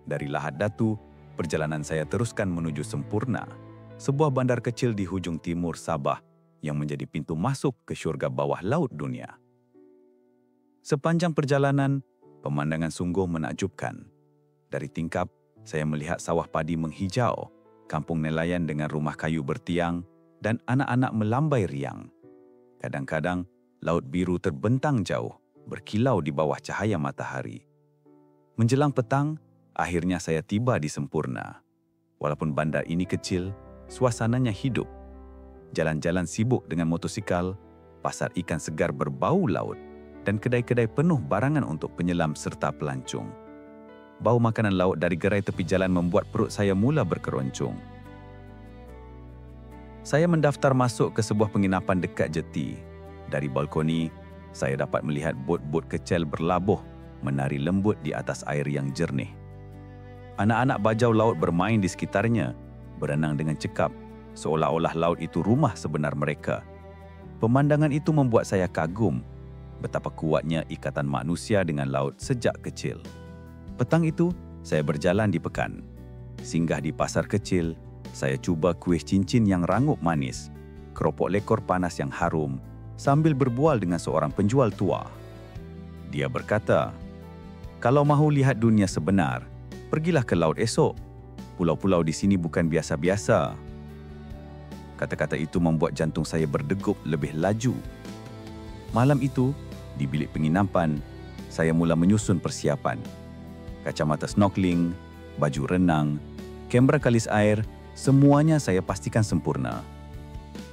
Dari Lahad Datu, perjalanan saya teruskan menuju Sempurna, sebuah bandar kecil di hujung timur Sabah yang menjadi pintu masuk ke syurga bawah laut dunia. Sepanjang perjalanan, pemandangan sungguh menakjubkan. Dari tingkap, saya melihat sawah padi menghijau, kampung nelayan dengan rumah kayu bertiang, dan anak-anak melambai riang. Kadang-kadang, laut biru terbentang jauh, berkilau di bawah cahaya matahari. Menjelang petang, akhirnya saya tiba di Sempurna. Walaupun bandar ini kecil, suasananya hidup. Jalan-jalan sibuk dengan motosikal, pasar ikan segar berbau laut, dan kedai-kedai penuh barangan untuk penyelam serta pelancong. Bau makanan laut dari gerai tepi jalan membuat perut saya mula berkeroncong. Saya mendaftar masuk ke sebuah penginapan dekat jeti. Dari balkoni, saya dapat melihat bot-bot kecil berlabuh, menari lembut di atas air yang jernih. Anak-anak bajau laut bermain di sekitarnya, berenang dengan cekap, seolah-olah laut itu rumah sebenar mereka. Pemandangan itu membuat saya kagum, betapa kuatnya ikatan manusia dengan laut sejak kecil. Petang itu, saya berjalan di pekan. Singgah di pasar kecil, saya cuba kuih cincin yang rangup manis, keropok lekor panas yang harum, sambil berbual dengan seorang penjual tua. Dia berkata, "Kalau mahu lihat dunia sebenar, pergilah ke laut esok. Pulau-pulau di sini bukan biasa-biasa." Kata-kata itu membuat jantung saya berdegup lebih laju. Malam itu, Di bilik penginapan, saya mula menyusun persiapan. Kacamata snorkeling, baju renang, kamera kalis air, semuanya saya pastikan sempurna.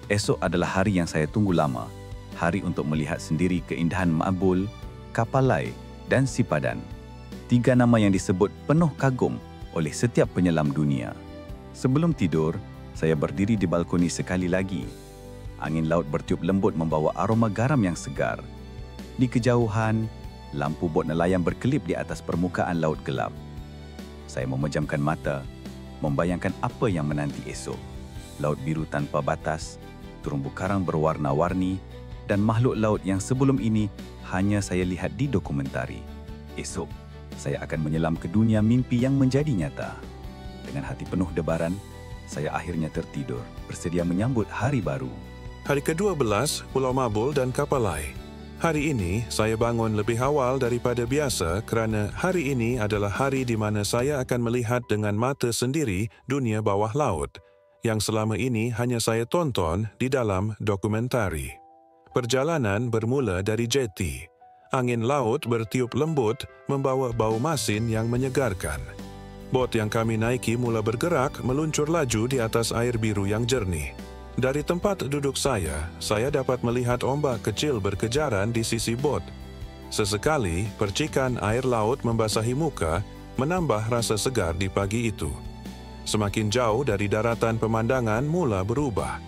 Esok adalah hari yang saya tunggu lama. Hari untuk melihat sendiri keindahan Ma'bul, Kapalai dan Sipadan. 3 nama yang disebut penuh kagum oleh setiap penyelam dunia. Sebelum tidur, saya berdiri di balkoni sekali lagi. Angin laut bertiup lembut membawa aroma garam yang segar. Di kejauhan, lampu bot nelayan berkelip di atas permukaan laut gelap. Saya memejamkan mata, membayangkan apa yang menanti esok. Laut biru tanpa batas, terumbu karang berwarna-warni, dan makhluk laut yang sebelum ini hanya saya lihat di dokumentari. Esok, saya akan menyelam ke dunia mimpi yang menjadi nyata. Dengan hati penuh debaran, saya akhirnya tertidur, bersedia menyambut hari baru. Hari ke-12, Pulau Ma'bul dan Kapalai. Hari ini, saya bangun lebih awal daripada biasa kerana hari ini adalah hari di mana saya akan melihat dengan mata sendiri dunia bawah laut yang selama ini hanya saya tonton di dalam dokumentari. Perjalanan bermula dari jeti. Angin laut bertiup lembut membawa bau masin yang menyegarkan. Bot yang kami naiki mula bergerak meluncur laju di atas air biru yang jernih. Dari tempat duduk saya dapat melihat ombak kecil berkejaran di sisi bot. Sesekali, percikan air laut membasahi muka, menambah rasa segar di pagi itu. Semakin jauh dari daratan, pemandangan mula berubah.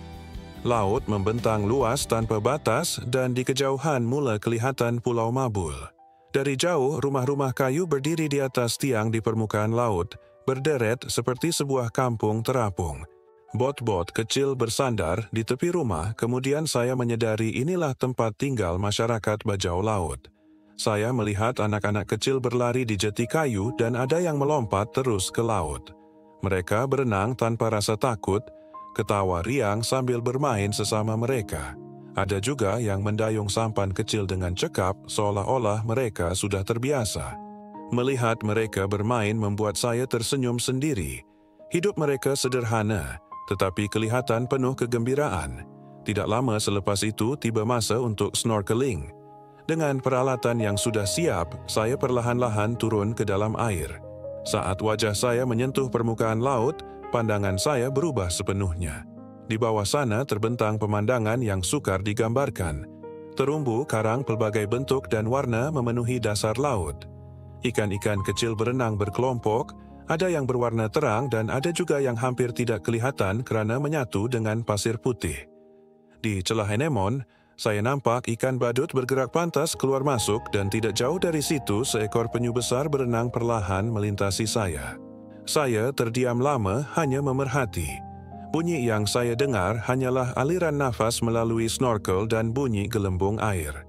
Laut membentang luas tanpa batas dan di kejauhan mula kelihatan Pulau Ma'bul. Dari jauh, rumah-rumah kayu berdiri di atas tiang di permukaan laut, berderet seperti sebuah kampung terapung. Bot-bot kecil bersandar di tepi rumah, kemudian saya menyedari inilah tempat tinggal masyarakat bajau laut. Saya melihat anak-anak kecil berlari di jeti kayu dan ada yang melompat terus ke laut. Mereka berenang tanpa rasa takut, ketawa riang sambil bermain sesama mereka. Ada juga yang mendayung sampan kecil dengan cekap seolah-olah mereka sudah terbiasa. Melihat mereka bermain membuat saya tersenyum sendiri. Hidup mereka sederhana, tetapi kelihatan penuh kegembiraan. Tidak lama selepas itu tiba masa untuk snorkeling. Dengan peralatan yang sudah siap, saya perlahan-lahan turun ke dalam air. Saat wajah saya menyentuh permukaan laut, pandangan saya berubah sepenuhnya. Di bawah sana terbentang pemandangan yang sukar digambarkan. Terumbu karang pelbagai bentuk dan warna memenuhi dasar laut. Ikan-ikan kecil berenang berkelompok, ada yang berwarna terang dan ada juga yang hampir tidak kelihatan kerana menyatu dengan pasir putih. Di celah anemon, saya nampak ikan badut bergerak pantas keluar masuk dan tidak jauh dari situ seekor penyu besar berenang perlahan melintasi saya. Saya terdiam lama hanya memerhati. Bunyi yang saya dengar hanyalah aliran nafas melalui snorkel dan bunyi gelembung air.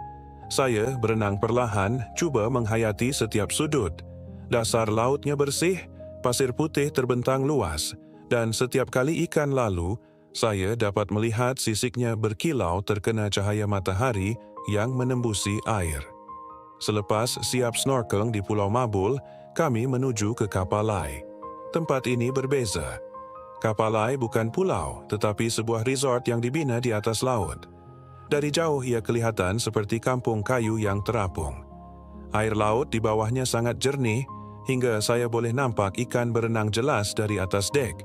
Saya berenang perlahan, cuba menghayati setiap sudut. Dasar lautnya bersih, pasir putih terbentang luas, dan setiap kali ikan lalu, saya dapat melihat sisiknya berkilau terkena cahaya matahari yang menembusi air. Selepas siap snorkel di Pulau Ma'bul, kami menuju ke Kapalai. Tempat ini berbeza. Kapalai bukan pulau, tetapi sebuah resort yang dibina di atas laut. Dari jauh ia kelihatan seperti kampung kayu yang terapung. Air laut di bawahnya sangat jernih, hingga saya boleh nampak ikan berenang jelas dari atas dek.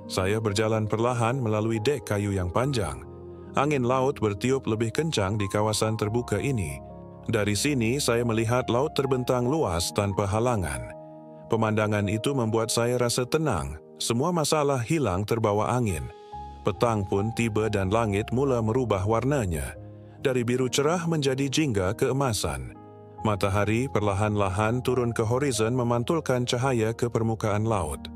Saya berjalan perlahan melalui dek kayu yang panjang. Angin laut bertiup lebih kencang di kawasan terbuka ini. Dari sini saya melihat laut terbentang luas tanpa halangan. Pemandangan itu membuat saya rasa tenang. Semua masalah hilang terbawa angin. Petang pun tiba dan langit mula merubah warnanya. Dari biru cerah menjadi jingga keemasan. Matahari perlahan-lahan turun ke horizon memantulkan cahaya ke permukaan laut.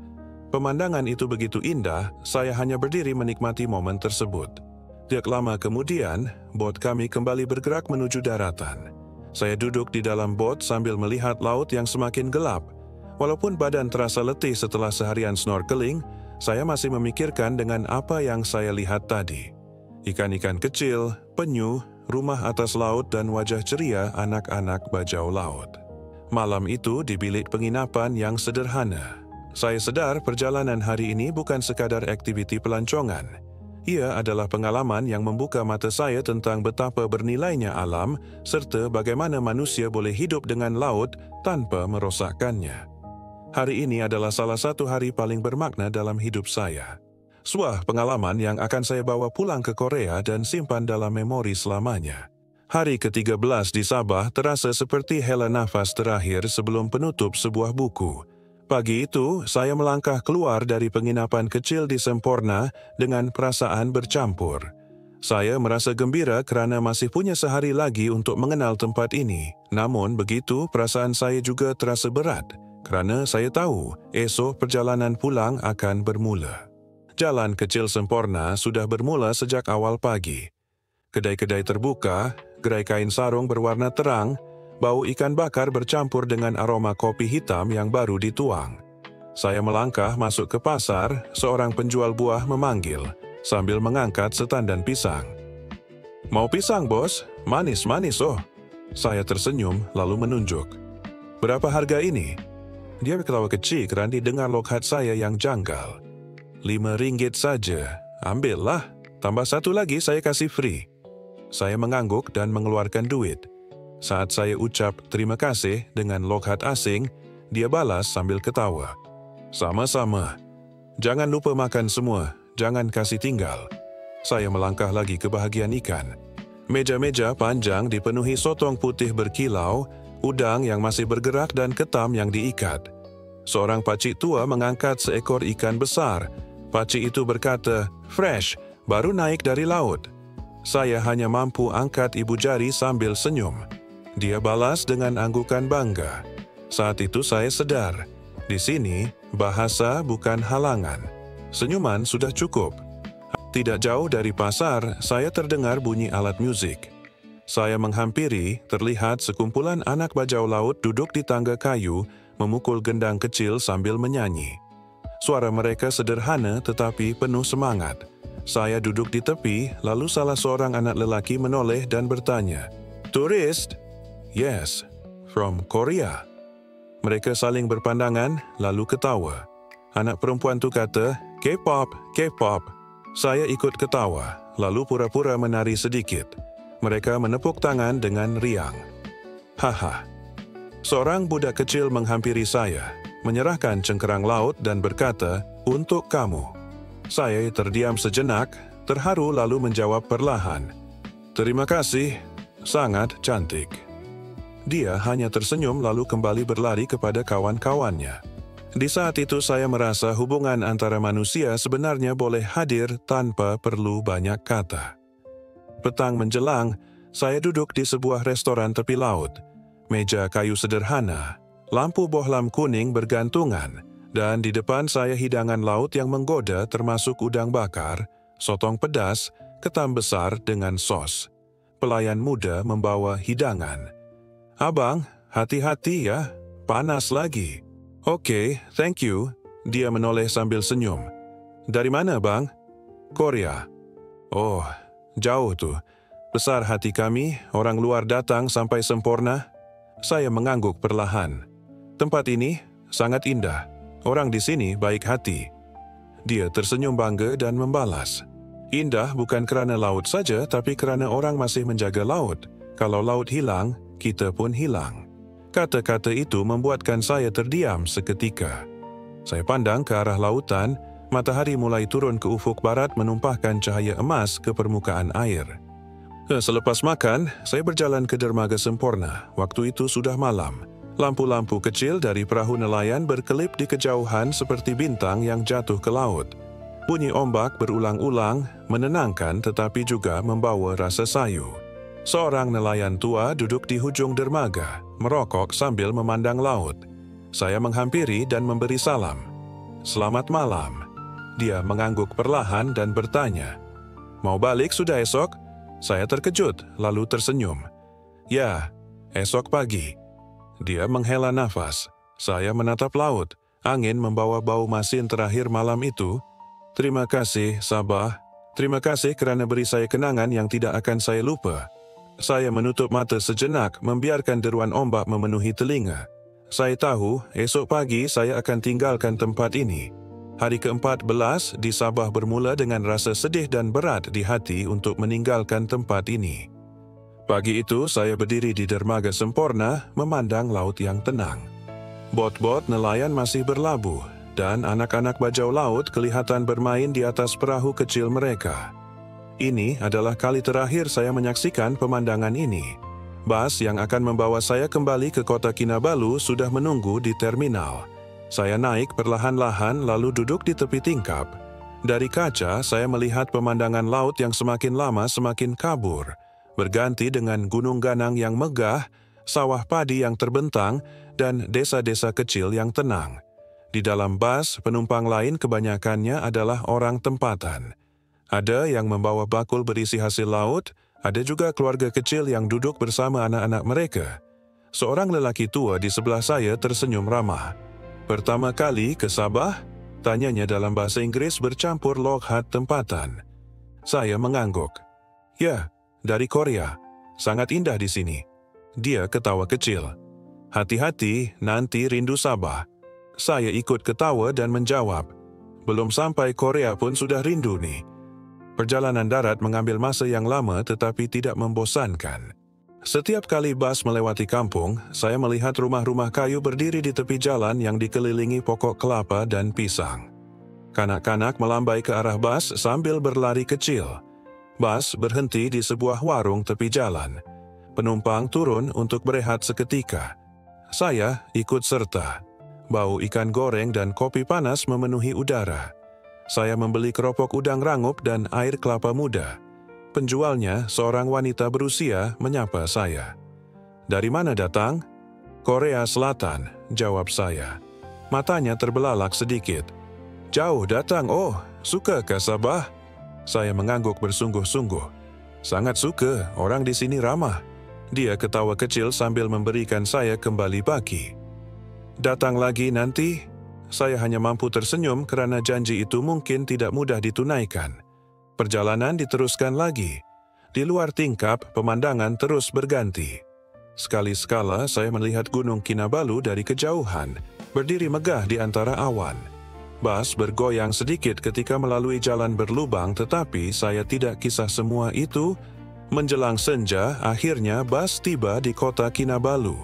Pemandangan itu begitu indah, saya hanya berdiri menikmati momen tersebut. Tidak lama kemudian, bot kami kembali bergerak menuju daratan. Saya duduk di dalam bot sambil melihat laut yang semakin gelap. Walaupun badan terasa letih setelah seharian snorkeling, saya masih memikirkan dengan apa yang saya lihat tadi. Ikan-ikan kecil, penyu, rumah atas laut dan wajah ceria anak-anak bajau laut. Malam itu di bilik penginapan yang sederhana. Saya sedar perjalanan hari ini bukan sekadar aktiviti pelancongan. Ia adalah pengalaman yang membuka mata saya tentang betapa bernilainya alam serta bagaimana manusia boleh hidup dengan laut tanpa merosakkannya. Hari ini adalah salah satu hari paling bermakna dalam hidup saya. Sebuah pengalaman yang akan saya bawa pulang ke Korea dan simpan dalam memori selamanya. Hari ke-13 di Sabah terasa seperti hela nafas terakhir sebelum penutup sebuah buku. Pagi itu, saya melangkah keluar dari penginapan kecil di Semporna dengan perasaan bercampur. Saya merasa gembira kerana masih punya sehari lagi untuk mengenal tempat ini. Namun begitu, perasaan saya juga terasa berat kerana saya tahu esok perjalanan pulang akan bermula. Jalan kecil Semporna sudah bermula sejak awal pagi. Kedai-kedai terbuka, gerai kain sarung berwarna terang, bau ikan bakar bercampur dengan aroma kopi hitam yang baru dituang. Saya melangkah masuk ke pasar, seorang penjual buah memanggil sambil mengangkat setandan pisang. "Mau pisang, bos? Manis-manis, oh." Saya tersenyum lalu menunjuk. "Berapa harga ini?" Dia ketawa kecil kerana dengar lokhat saya yang janggal. "RM5 saja. Ambillah. Tambah satu lagi saya kasih free." Saya mengangguk dan mengeluarkan duit. Saat saya ucap terima kasih dengan lokhat asing, dia balas sambil ketawa. "Sama-sama. Jangan lupa makan semua. Jangan kasih tinggal." Saya melangkah lagi ke bahagian ikan. Meja-meja panjang dipenuhi sotong putih berkilau, udang yang masih bergerak dan ketam yang diikat. Seorang pakcik tua mengangkat seekor ikan besar. Pakcik itu berkata, "Fresh, baru naik dari laut." Saya hanya mampu angkat ibu jari sambil senyum. Dia balas dengan anggukan bangga. Saat itu saya sedar, di sini bahasa bukan halangan. Senyuman sudah cukup. Tidak jauh dari pasar, saya terdengar bunyi alat muzik. Saya menghampiri, terlihat sekumpulan anak bajau laut duduk di tangga kayu, memukul gendang kecil sambil menyanyi. Suara mereka sederhana tetapi penuh semangat. Saya duduk di tepi, lalu salah seorang anak lelaki menoleh dan bertanya, "Turis?" "Yes, from Korea." Mereka saling berpandangan, lalu ketawa. Anak perempuan tu kata, "K-pop, K-pop." Saya ikut ketawa, lalu pura-pura menari sedikit. Mereka menepuk tangan dengan riang. "Haha." Seorang budak kecil menghampiri saya, menyerahkan cengkerang laut dan berkata, "Untuk kamu." Saya terdiam sejenak, terharu lalu menjawab perlahan, "Terima kasih, sangat cantik." Dia hanya tersenyum lalu kembali berlari kepada kawan-kawannya. Di saat itu saya merasa hubungan antara manusia sebenarnya boleh hadir tanpa perlu banyak kata. Petang menjelang, saya duduk di sebuah restoran tepi laut. Meja kayu sederhana, lampu bohlam kuning bergantungan, dan di depan saya hidangan laut yang menggoda termasuk udang bakar, sotong pedas, ketam besar dengan sos. Pelayan muda membawa hidangan. "Abang, hati-hati ya, panas lagi." "Okey, thank you." Dia menoleh sambil senyum. "Dari mana, bang?" "Korea." "Oh, jauh tu. Besar hati kami, orang luar datang sampai Semporna." Saya mengangguk perlahan. "Tempat ini sangat indah. Orang di sini baik hati." Dia tersenyum bangga dan membalas, "Indah bukan kerana laut saja, tapi kerana orang masih menjaga laut. Kalau laut hilang, kita pun hilang." Kata-kata itu membuatkan saya terdiam seketika. Saya pandang ke arah lautan, matahari mulai turun ke ufuk barat menumpahkan cahaya emas ke permukaan air. Selepas makan, saya berjalan ke dermaga Semporna. Waktu itu sudah malam. Lampu-lampu kecil dari perahu nelayan berkelip di kejauhan seperti bintang yang jatuh ke laut. Bunyi ombak berulang-ulang, menenangkan tetapi juga membawa rasa sayu. Seorang nelayan tua duduk di hujung dermaga, merokok sambil memandang laut. Saya menghampiri dan memberi salam. "Selamat malam." Dia mengangguk perlahan dan bertanya, "Mau balik sudah esok?" Saya terkejut, lalu tersenyum. "Ya, esok pagi." Dia menghela nafas. Saya menatap laut. Angin membawa bau masin terakhir malam itu. "Terima kasih, Sabah. Terima kasih kerana beri saya kenangan yang tidak akan saya lupa." Saya menutup mata sejenak, membiarkan deruan ombak memenuhi telinga. Saya tahu, esok pagi saya akan tinggalkan tempat ini. Hari ke-14 di Sabah bermula dengan rasa sedih dan berat di hati untuk meninggalkan tempat ini. Pagi itu saya berdiri di dermaga Semporna memandang laut yang tenang. Bot-bot nelayan masih berlabuh dan anak-anak bajau laut kelihatan bermain di atas perahu kecil mereka. Ini adalah kali terakhir saya menyaksikan pemandangan ini. Bas yang akan membawa saya kembali ke kota Kinabalu sudah menunggu di terminal. Saya naik perlahan-lahan lalu duduk di tepi tingkap. Dari kaca, saya melihat pemandangan laut yang semakin lama semakin kabur, berganti dengan gunung ganang yang megah, sawah padi yang terbentang, dan desa-desa kecil yang tenang. Di dalam bas, penumpang lain kebanyakannya adalah orang tempatan. Ada yang membawa bakul berisi hasil laut, ada juga keluarga kecil yang duduk bersama anak-anak mereka. Seorang lelaki tua di sebelah saya tersenyum ramah. Pertama kali ke Sabah, tanyanya dalam bahasa Inggris bercampur lokhat tempatan. Saya mengangguk. Ya, dari Korea. Sangat indah di sini. Dia ketawa kecil. Hati-hati, nanti rindu Sabah. Saya ikut ketawa dan menjawab. Belum sampai Korea pun sudah rindu nih. Perjalanan darat mengambil masa yang lama tetapi tidak membosankan. Setiap kali bas melewati kampung, saya melihat rumah-rumah kayu berdiri di tepi jalan yang dikelilingi pokok kelapa dan pisang. Kanak-kanak melambai ke arah bas sambil berlari kecil. Bas berhenti di sebuah warung tepi jalan. Penumpang turun untuk berehat seketika. Saya ikut serta. Bau ikan goreng dan kopi panas memenuhi udara. Saya membeli keropok udang rangup dan air kelapa muda. Penjualnya, seorang wanita berusia, menyapa saya. Dari mana datang? Korea Selatan, jawab saya. Matanya terbelalak sedikit. Jauh datang, oh, suka ke Sabah? Saya mengangguk bersungguh-sungguh. Sangat suka, orang di sini ramah. Dia ketawa kecil sambil memberikan saya kembali baki. Datang lagi nanti? Saya hanya mampu tersenyum kerana janji itu mungkin tidak mudah ditunaikan. Perjalanan diteruskan lagi. Di luar tingkap, pemandangan terus berganti. Sekali-sekala saya melihat Gunung Kinabalu dari kejauhan, berdiri megah di antara awan. Bas bergoyang sedikit ketika melalui jalan berlubang, tetapi saya tidak kisah semua itu. Menjelang senja, akhirnya bas tiba di kota Kinabalu.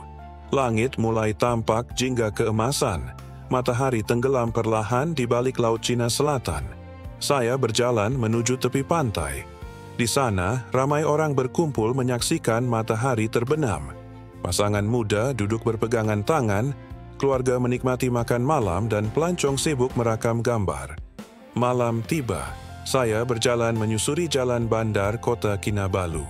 Langit mulai tampak jingga keemasan. Matahari tenggelam perlahan di balik Laut Cina Selatan. Saya berjalan menuju tepi pantai. Di sana, ramai orang berkumpul menyaksikan matahari terbenam. Pasangan muda duduk berpegangan tangan, keluarga menikmati makan malam dan pelancong sibuk merakam gambar. Malam tiba, saya berjalan menyusuri jalan bandar kota Kinabalu.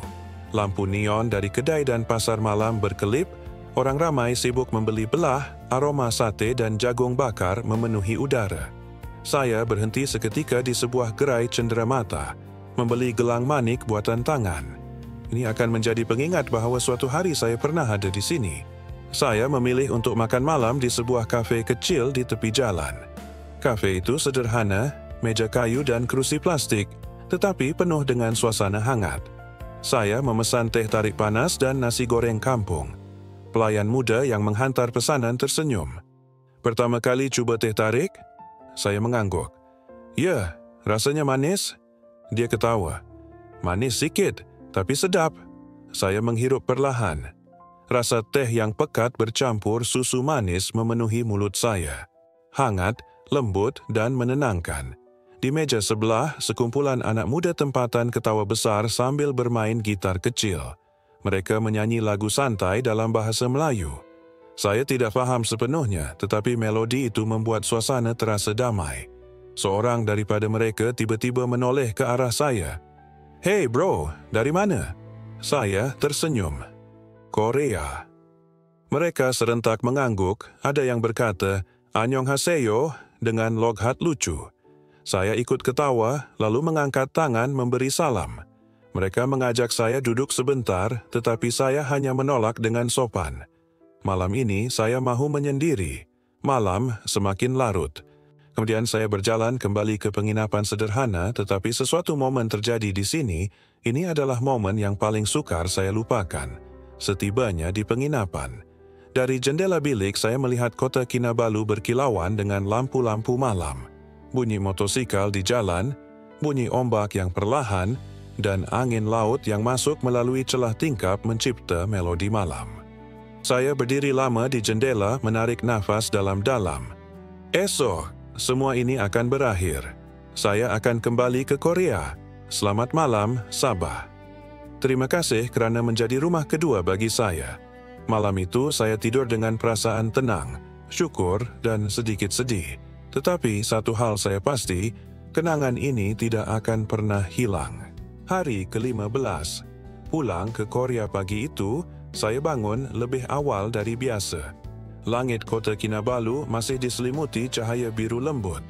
Lampu neon dari kedai dan pasar malam berkelip, orang ramai sibuk membeli belah, aroma sate dan jagung bakar memenuhi udara. Saya berhenti seketika di sebuah gerai cenderamata, membeli gelang manik buatan tangan. Ini akan menjadi pengingat bahawa suatu hari saya pernah ada di sini. Saya memilih untuk makan malam di sebuah kafe kecil di tepi jalan. Kafe itu sederhana, meja kayu dan kerusi plastik, tetapi penuh dengan suasana hangat. Saya memesan teh tarik panas dan nasi goreng kampung. Pelayan muda yang menghantar pesanan tersenyum. Pertama kali cuba teh tarik, saya mengangguk. Ya, rasanya manis? Dia ketawa. Manis sikit, tapi sedap. Saya menghirup perlahan. Rasa teh yang pekat bercampur susu manis memenuhi mulut saya. Hangat, lembut dan menenangkan. Di meja sebelah, sekumpulan anak muda tempatan ketawa besar sambil bermain gitar kecil. Mereka menyanyi lagu santai dalam bahasa Melayu. Saya tidak faham sepenuhnya, tetapi melodi itu membuat suasana terasa damai. Seorang daripada mereka tiba-tiba menoleh ke arah saya. Hey bro, dari mana? Saya tersenyum. Korea. Mereka serentak mengangguk, ada yang berkata, Annyeonghaseyo, dengan lokhat lucu. Saya ikut ketawa, lalu mengangkat tangan memberi salam. Mereka mengajak saya duduk sebentar, tetapi saya hanya menolak dengan sopan. Malam ini saya mahu menyendiri. Malam semakin larut. Kemudian saya berjalan kembali ke penginapan sederhana, tetapi sesuatu momen terjadi di sini. Ini adalah momen yang paling sukar saya lupakan. Setibanya di penginapan. Dari jendela bilik saya melihat kota Kinabalu berkilauan dengan lampu-lampu malam. bunyi motosikal di jalan, bunyi ombak yang perlahan, dan angin laut yang masuk melalui celah tingkap mencipta melodi malam. Saya berdiri lama di jendela menarik nafas dalam-dalam. Esok, semua ini akan berakhir. Saya akan kembali ke Korea. Selamat malam, Sabah. Terima kasih kerana menjadi rumah kedua bagi saya. Malam itu saya tidur dengan perasaan tenang, syukur dan sedikit sedih. Tetapi satu hal saya pasti, kenangan ini tidak akan pernah hilang. Hari ke-15. Pulang ke Korea pagi itu, saya bangun lebih awal dari biasa. Langit kota Kinabalu masih diselimuti cahaya biru lembut.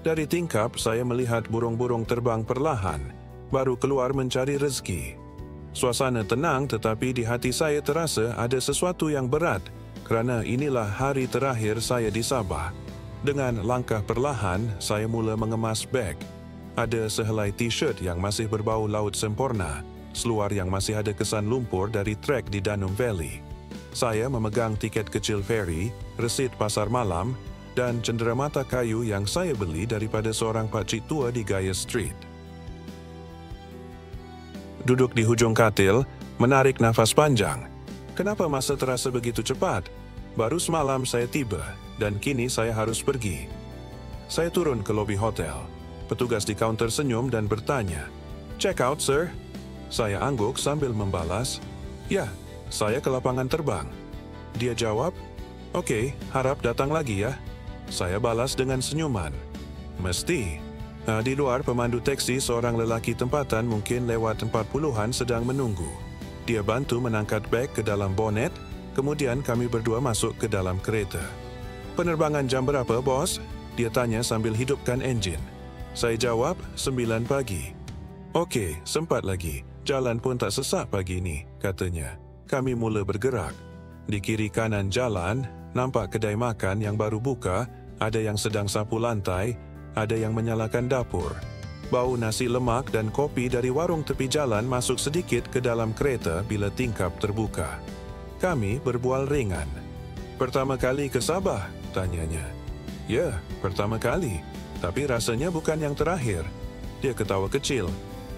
Dari tingkap, saya melihat burung-burung terbang perlahan, baru keluar mencari rezeki. Suasana tenang tetapi di hati saya terasa ada sesuatu yang berat kerana inilah hari terakhir saya di Sabah. Dengan langkah perlahan, saya mula mengemas beg. Ada sehelai t-shirt yang masih berbau laut sempurna, seluar yang masih ada kesan lumpur dari trek di Danum Valley. Saya memegang tiket kecil ferry, resit pasar malam, dan cenderamata kayu yang saya beli daripada seorang pakcik tua di Gaya Street. Duduk di hujung katil, menarik nafas panjang. Kenapa masa terasa begitu cepat? Baru semalam saya tiba, dan kini saya harus pergi. Saya turun ke lobi hotel. Petugas di kaunter senyum dan bertanya, "Check out, sir?" Saya angguk sambil membalas, "Ya, saya ke lapangan terbang." Dia jawab, "Okey, harap datang lagi ya." Saya balas dengan senyuman, "Mesti." Di luar, pemandu teksi seorang lelaki tempatan mungkin lewat 40-an sedang menunggu. Dia bantu menangkat beg ke dalam bonet, kemudian kami berdua masuk ke dalam kereta. "Penerbangan jam berapa, bos?" Dia tanya sambil hidupkan enjin. Saya jawab, 9 pagi. "Okey, sempat lagi. Jalan pun tak sesak pagi ini," katanya. Kami mula bergerak. Di kiri kanan jalan, nampak kedai makan yang baru buka, ada yang sedang sapu lantai, ada yang menyalakan dapur. Bau nasi lemak dan kopi dari warung tepi jalan masuk sedikit ke dalam kereta bila tingkap terbuka. Kami berbual ringan. "Pertama kali ke Sabah?" tanyanya. "Ya, pertama kali. Tapi rasanya bukan yang terakhir." Dia ketawa kecil.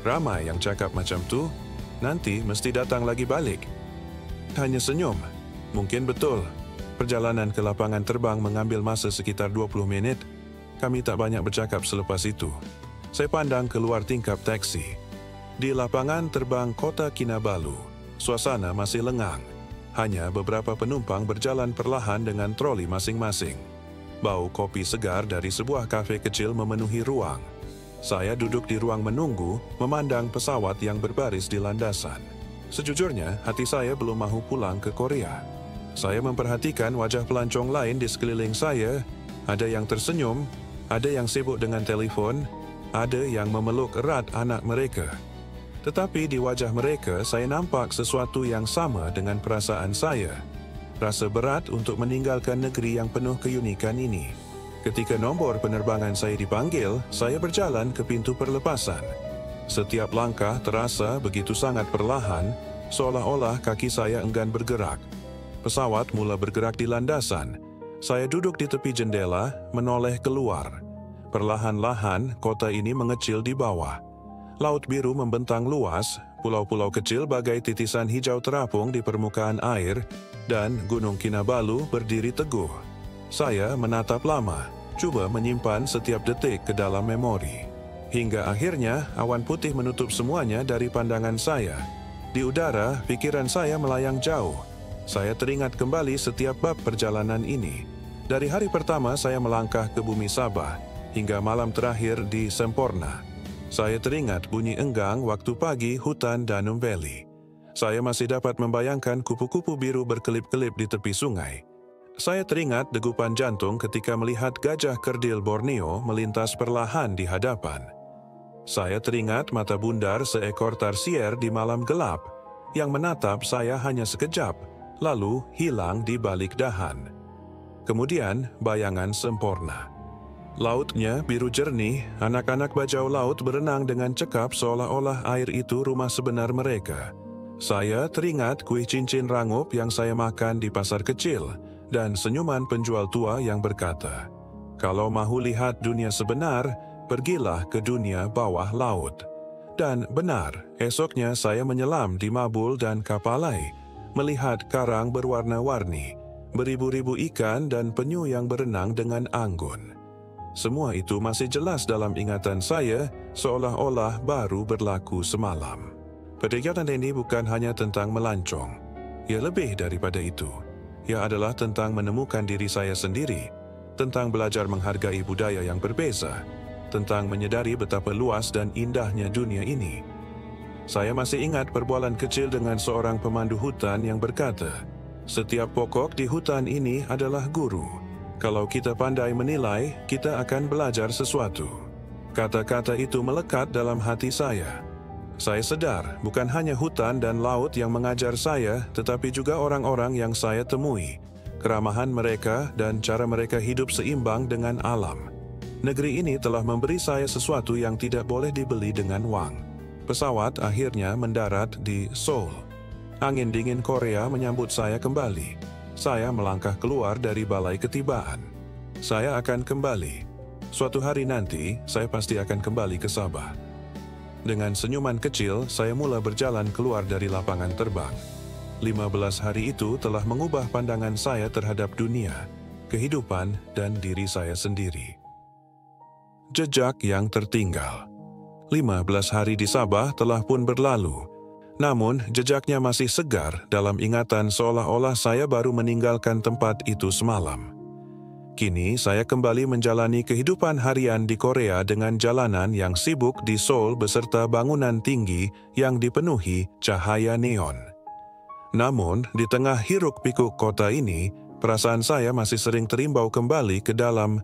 "Ramai yang cakap macam tu. Nanti mesti datang lagi balik." Hanya senyum. "Mungkin betul. Perjalanan ke lapangan terbang mengambil masa sekitar 20 minit. Kami tak banyak bercakap selepas itu." Saya pandang keluar tingkap taksi. Di lapangan terbang kota Kinabalu, suasana masih lengang. Hanya beberapa penumpang berjalan perlahan dengan troli masing-masing. Bau kopi segar dari sebuah kafe kecil memenuhi ruang. Saya duduk di ruang menunggu, memandang pesawat yang berbaris di landasan. Sejujurnya, hati saya belum mahu pulang ke Korea. Saya memperhatikan wajah pelancong lain di sekeliling saya. Ada yang tersenyum, ada yang sibuk dengan telefon, ada yang memeluk erat anak mereka. Tetapi di wajah mereka, saya nampak sesuatu yang sama dengan perasaan saya. Rasa berat untuk meninggalkan negeri yang penuh keunikan ini. Ketika nombor penerbangan saya dipanggil, saya berjalan ke pintu perlepasan. Setiap langkah terasa begitu sangat perlahan, seolah-olah kaki saya enggan bergerak. Pesawat mula bergerak di landasan. Saya duduk di tepi jendela, menoleh keluar. Perlahan-lahan, kota ini mengecil di bawah. Laut biru membentang luas, pulau-pulau kecil bagai titisan hijau terapung di permukaan air, dan Gunung Kinabalu berdiri teguh. Saya menatap lama, cuba menyimpan setiap detik ke dalam memori. Hingga akhirnya, awan putih menutup semuanya dari pandangan saya. Di udara, pikiran saya melayang jauh. Saya teringat kembali setiap bab perjalanan ini. Dari hari pertama saya melangkah ke bumi Sabah, hingga malam terakhir di Semporna. Saya teringat bunyi enggang waktu pagi hutan Danum Valley. Saya masih dapat membayangkan kupu-kupu biru berkelip-kelip di tepi sungai. Saya teringat degupan jantung ketika melihat gajah kerdil Borneo melintas perlahan di hadapan. Saya teringat mata bundar seekor tarsier di malam gelap, yang menatap saya hanya sekejap, lalu hilang di balik dahan. Kemudian bayangan sempurna. Lautnya biru jernih, anak-anak bajau laut berenang dengan cekap seolah-olah air itu rumah sebenar mereka. Saya teringat kuih cincin rangup yang saya makan di pasar kecil dan senyuman penjual tua yang berkata, Kalau mahu lihat dunia sebenar, pergilah ke dunia bawah laut. Dan benar, esoknya saya menyelam di Mabul dan Kapalai, melihat karang berwarna-warni, beribu-ribu ikan dan penyu yang berenang dengan anggun. Semua itu masih jelas dalam ingatan saya, seolah-olah baru berlaku semalam. Perjalanan ini bukan hanya tentang melancong. Ia lebih daripada itu. Ia adalah tentang menemukan diri saya sendiri, tentang belajar menghargai budaya yang berbeza, tentang menyedari betapa luas dan indahnya dunia ini. Saya masih ingat perbualan kecil dengan seorang pemandu hutan yang berkata, "Setiap pokok di hutan ini adalah guru. Kalau kita pandai menilai, kita akan belajar sesuatu." Kata-kata itu melekat dalam hati saya. Saya sedar bukan hanya hutan dan laut yang mengajar saya, tetapi juga orang-orang yang saya temui, keramahan mereka dan cara mereka hidup seimbang dengan alam. Negeri ini telah memberi saya sesuatu yang tidak boleh dibeli dengan wang. Pesawat akhirnya mendarat di Seoul. Angin dingin Korea menyambut saya kembali. Saya melangkah keluar dari balai ketibaan. Saya akan kembali. Suatu hari nanti, saya pasti akan kembali ke Sabah. Dengan senyuman kecil, saya mula berjalan keluar dari lapangan terbang. 15 hari itu telah mengubah pandangan saya terhadap dunia, kehidupan, dan diri saya sendiri. Jejak yang tertinggal. 15 hari di Sabah telah pun berlalu. Namun, jejaknya masih segar dalam ingatan seolah-olah saya baru meninggalkan tempat itu semalam. Kini, saya kembali menjalani kehidupan harian di Korea dengan jalanan yang sibuk di Seoul beserta bangunan tinggi yang dipenuhi cahaya neon. Namun, di tengah hiruk-pikuk kota ini, perasaan saya masih sering terimbau kembali ke dalam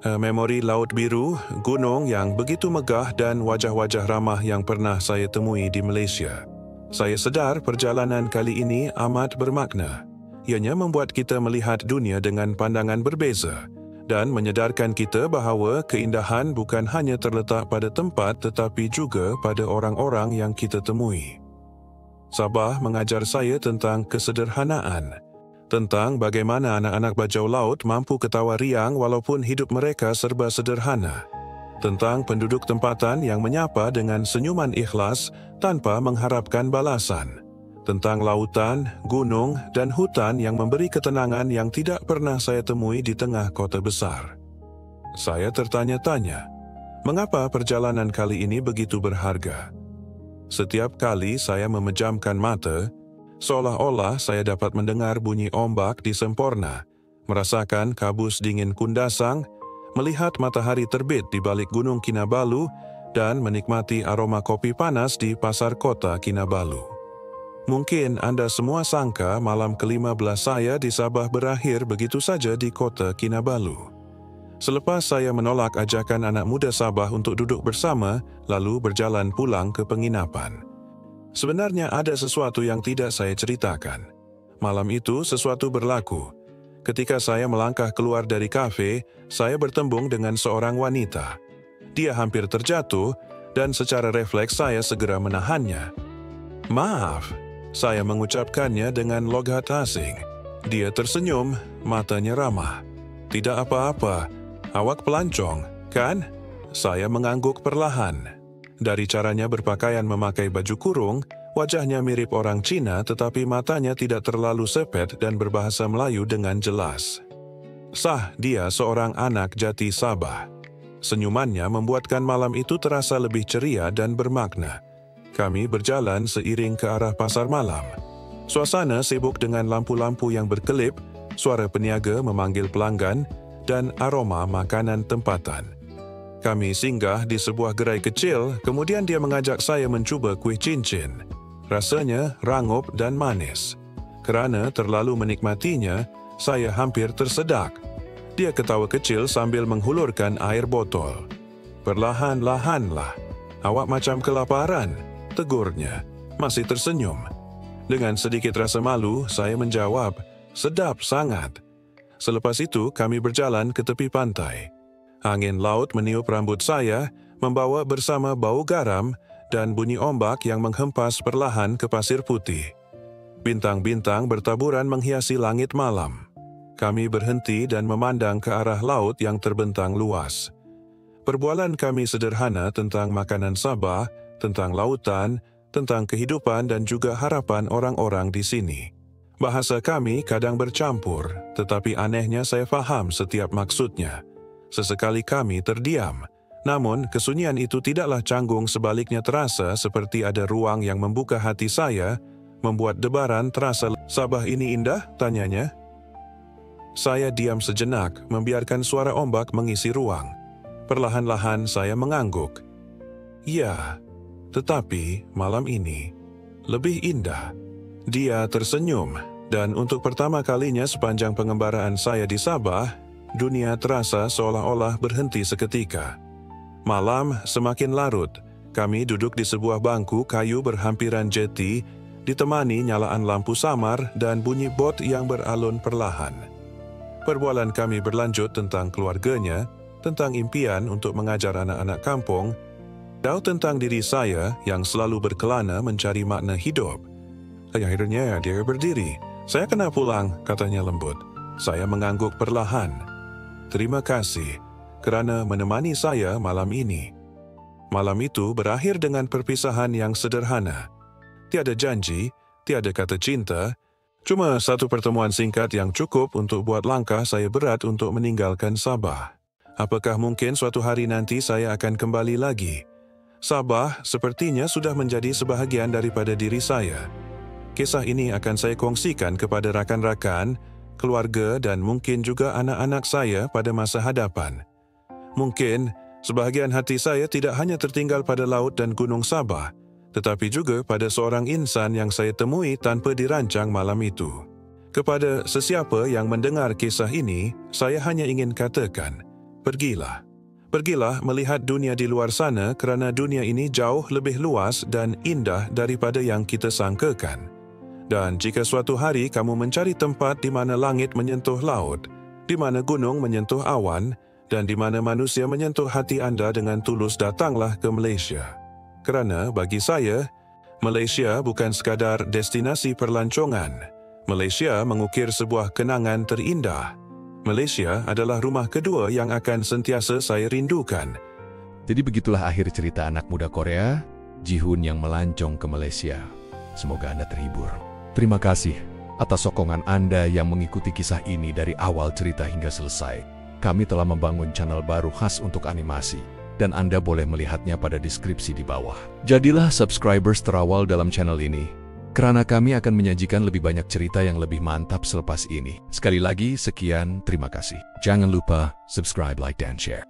memori laut biru, gunung yang begitu megah dan wajah-wajah ramah yang pernah saya temui di Malaysia. Saya sedar perjalanan kali ini amat bermakna. Ianya membuat kita melihat dunia dengan pandangan berbeza dan menyedarkan kita bahawa keindahan bukan hanya terletak pada tempat tetapi juga pada orang-orang yang kita temui. Sabah mengajar saya tentang kesederhanaan, tentang bagaimana anak-anak bajau laut mampu ketawa riang walaupun hidup mereka serba sederhana, tentang penduduk tempatan yang menyapa dengan senyuman ikhlas tanpa mengharapkan balasan, tentang lautan, gunung, dan hutan yang memberi ketenangan yang tidak pernah saya temui di tengah kota besar. Saya tertanya-tanya, mengapa perjalanan kali ini begitu berharga? Setiap kali saya memejamkan mata, seolah-olah saya dapat mendengar bunyi ombak di Semporna, merasakan kabus dingin Kundasang, melihat matahari terbit di balik Gunung Kinabalu, dan menikmati aroma kopi panas di pasar kota Kinabalu. Mungkin Anda semua sangka malam ke-15 saya di Sabah berakhir begitu saja di kota Kinabalu. Selepas saya menolak ajakan anak muda Sabah untuk duduk bersama, lalu berjalan pulang ke penginapan. Sebenarnya ada sesuatu yang tidak saya ceritakan. Malam itu sesuatu berlaku. Ketika saya melangkah keluar dari kafe, saya bertembung dengan seorang wanita. Dia hampir terjatuh dan secara refleks saya segera menahannya. "Maaf," saya mengucapkannya dengan logat asing. Dia tersenyum, matanya ramah. "Tidak apa-apa, awak pelancong, kan?" Saya mengangguk perlahan. Dari caranya berpakaian memakai baju kurung, wajahnya mirip orang Cina tetapi matanya tidak terlalu sepet dan berbahasa Melayu dengan jelas. Sah, dia seorang anak jati Sabah. Senyumannya membuatkan malam itu terasa lebih ceria dan bermakna. Kami berjalan seiring ke arah pasar malam. Suasana sibuk dengan lampu-lampu yang berkelip, suara peniaga memanggil pelanggan, dan aroma makanan tempatan. Kami singgah di sebuah gerai kecil, kemudian dia mengajak saya mencuba kuih cincin. Rasanya rangup dan manis. Kerana terlalu menikmatinya, saya hampir tersedak. Dia ketawa kecil sambil menghulurkan air botol. "Perlahan-lahanlah. Awak macam kelaparan," tegurnya, masih tersenyum. Dengan sedikit rasa malu, saya menjawab, "Sedap sangat." Selepas itu, kami berjalan ke tepi pantai. Angin laut meniup rambut saya, membawa bersama bau garam dan bunyi ombak yang menghempas perlahan ke pasir putih. Bintang-bintang bertaburan menghiasi langit malam. Kami berhenti dan memandang ke arah laut yang terbentang luas. Perbualan kami sederhana tentang makanan Sabah, tentang lautan, tentang kehidupan dan juga harapan orang-orang di sini. Bahasa kami kadang bercampur, tetapi anehnya saya faham setiap maksudnya. Sesekali kami terdiam. Namun, kesunyian itu tidaklah canggung, sebaliknya terasa seperti ada ruang yang membuka hati saya, membuat debaran terasa. "Sabah ini indah?" tanyanya. Saya diam sejenak, membiarkan suara ombak mengisi ruang. Perlahan-lahan saya mengangguk. Ya, tetapi malam ini lebih indah. Dia tersenyum, dan untuk pertama kalinya sepanjang pengembaraan saya di Sabah, dunia terasa seolah-olah berhenti seketika. Malam semakin larut. Kami duduk di sebuah bangku kayu berhampiran jeti, ditemani nyalaan lampu samar dan bunyi bot yang beralun perlahan. Perbualan kami berlanjut tentang keluarganya, tentang impian untuk mengajar anak-anak kampung, dan tentang diri saya yang selalu berkelana mencari makna hidup. Akhirnya dia berdiri. "Saya kena pulang," katanya lembut. Saya mengangguk perlahan. "Terima kasih kerana menemani saya malam ini." Malam itu berakhir dengan perpisahan yang sederhana. Tiada janji, tiada kata cinta, cuma satu pertemuan singkat yang cukup untuk buat langkah saya berat untuk meninggalkan Sabah. Apakah mungkin suatu hari nanti saya akan kembali lagi? Sabah sepertinya sudah menjadi sebahagian daripada diri saya. Kisah ini akan saya kongsikan kepada rakan-rakan, keluarga dan mungkin juga anak-anak saya pada masa hadapan. Mungkin sebahagian hati saya tidak hanya tertinggal pada laut dan gunung Sabah, tetapi juga pada seorang insan yang saya temui tanpa dirancang malam itu. Kepada sesiapa yang mendengar kisah ini, saya hanya ingin katakan, pergilah. Pergilah melihat dunia di luar sana kerana dunia ini jauh lebih luas dan indah daripada yang kita sangkakan. Dan jika suatu hari kamu mencari tempat di mana langit menyentuh laut, di mana gunung menyentuh awan, dan di mana manusia menyentuh hati anda dengan tulus, datanglah ke Malaysia. Kerana bagi saya, Malaysia bukan sekadar destinasi perlancongan. Malaysia mengukir sebuah kenangan terindah. Malaysia adalah rumah kedua yang akan sentiasa saya rindukan. Jadi begitulah akhir cerita anak muda Korea, Ji-hoon yang melancong ke Malaysia. Semoga Anda terhibur. Terima kasih atas sokongan Anda yang mengikuti kisah ini dari awal cerita hingga selesai. Kami telah membangun channel baru khas untuk animasi, dan Anda boleh melihatnya pada deskripsi di bawah. Jadilah subscribers terawal dalam channel ini, kerana kami akan menyajikan lebih banyak cerita yang lebih mantap selepas ini. Sekali lagi, sekian, terima kasih. Jangan lupa subscribe, like, dan share.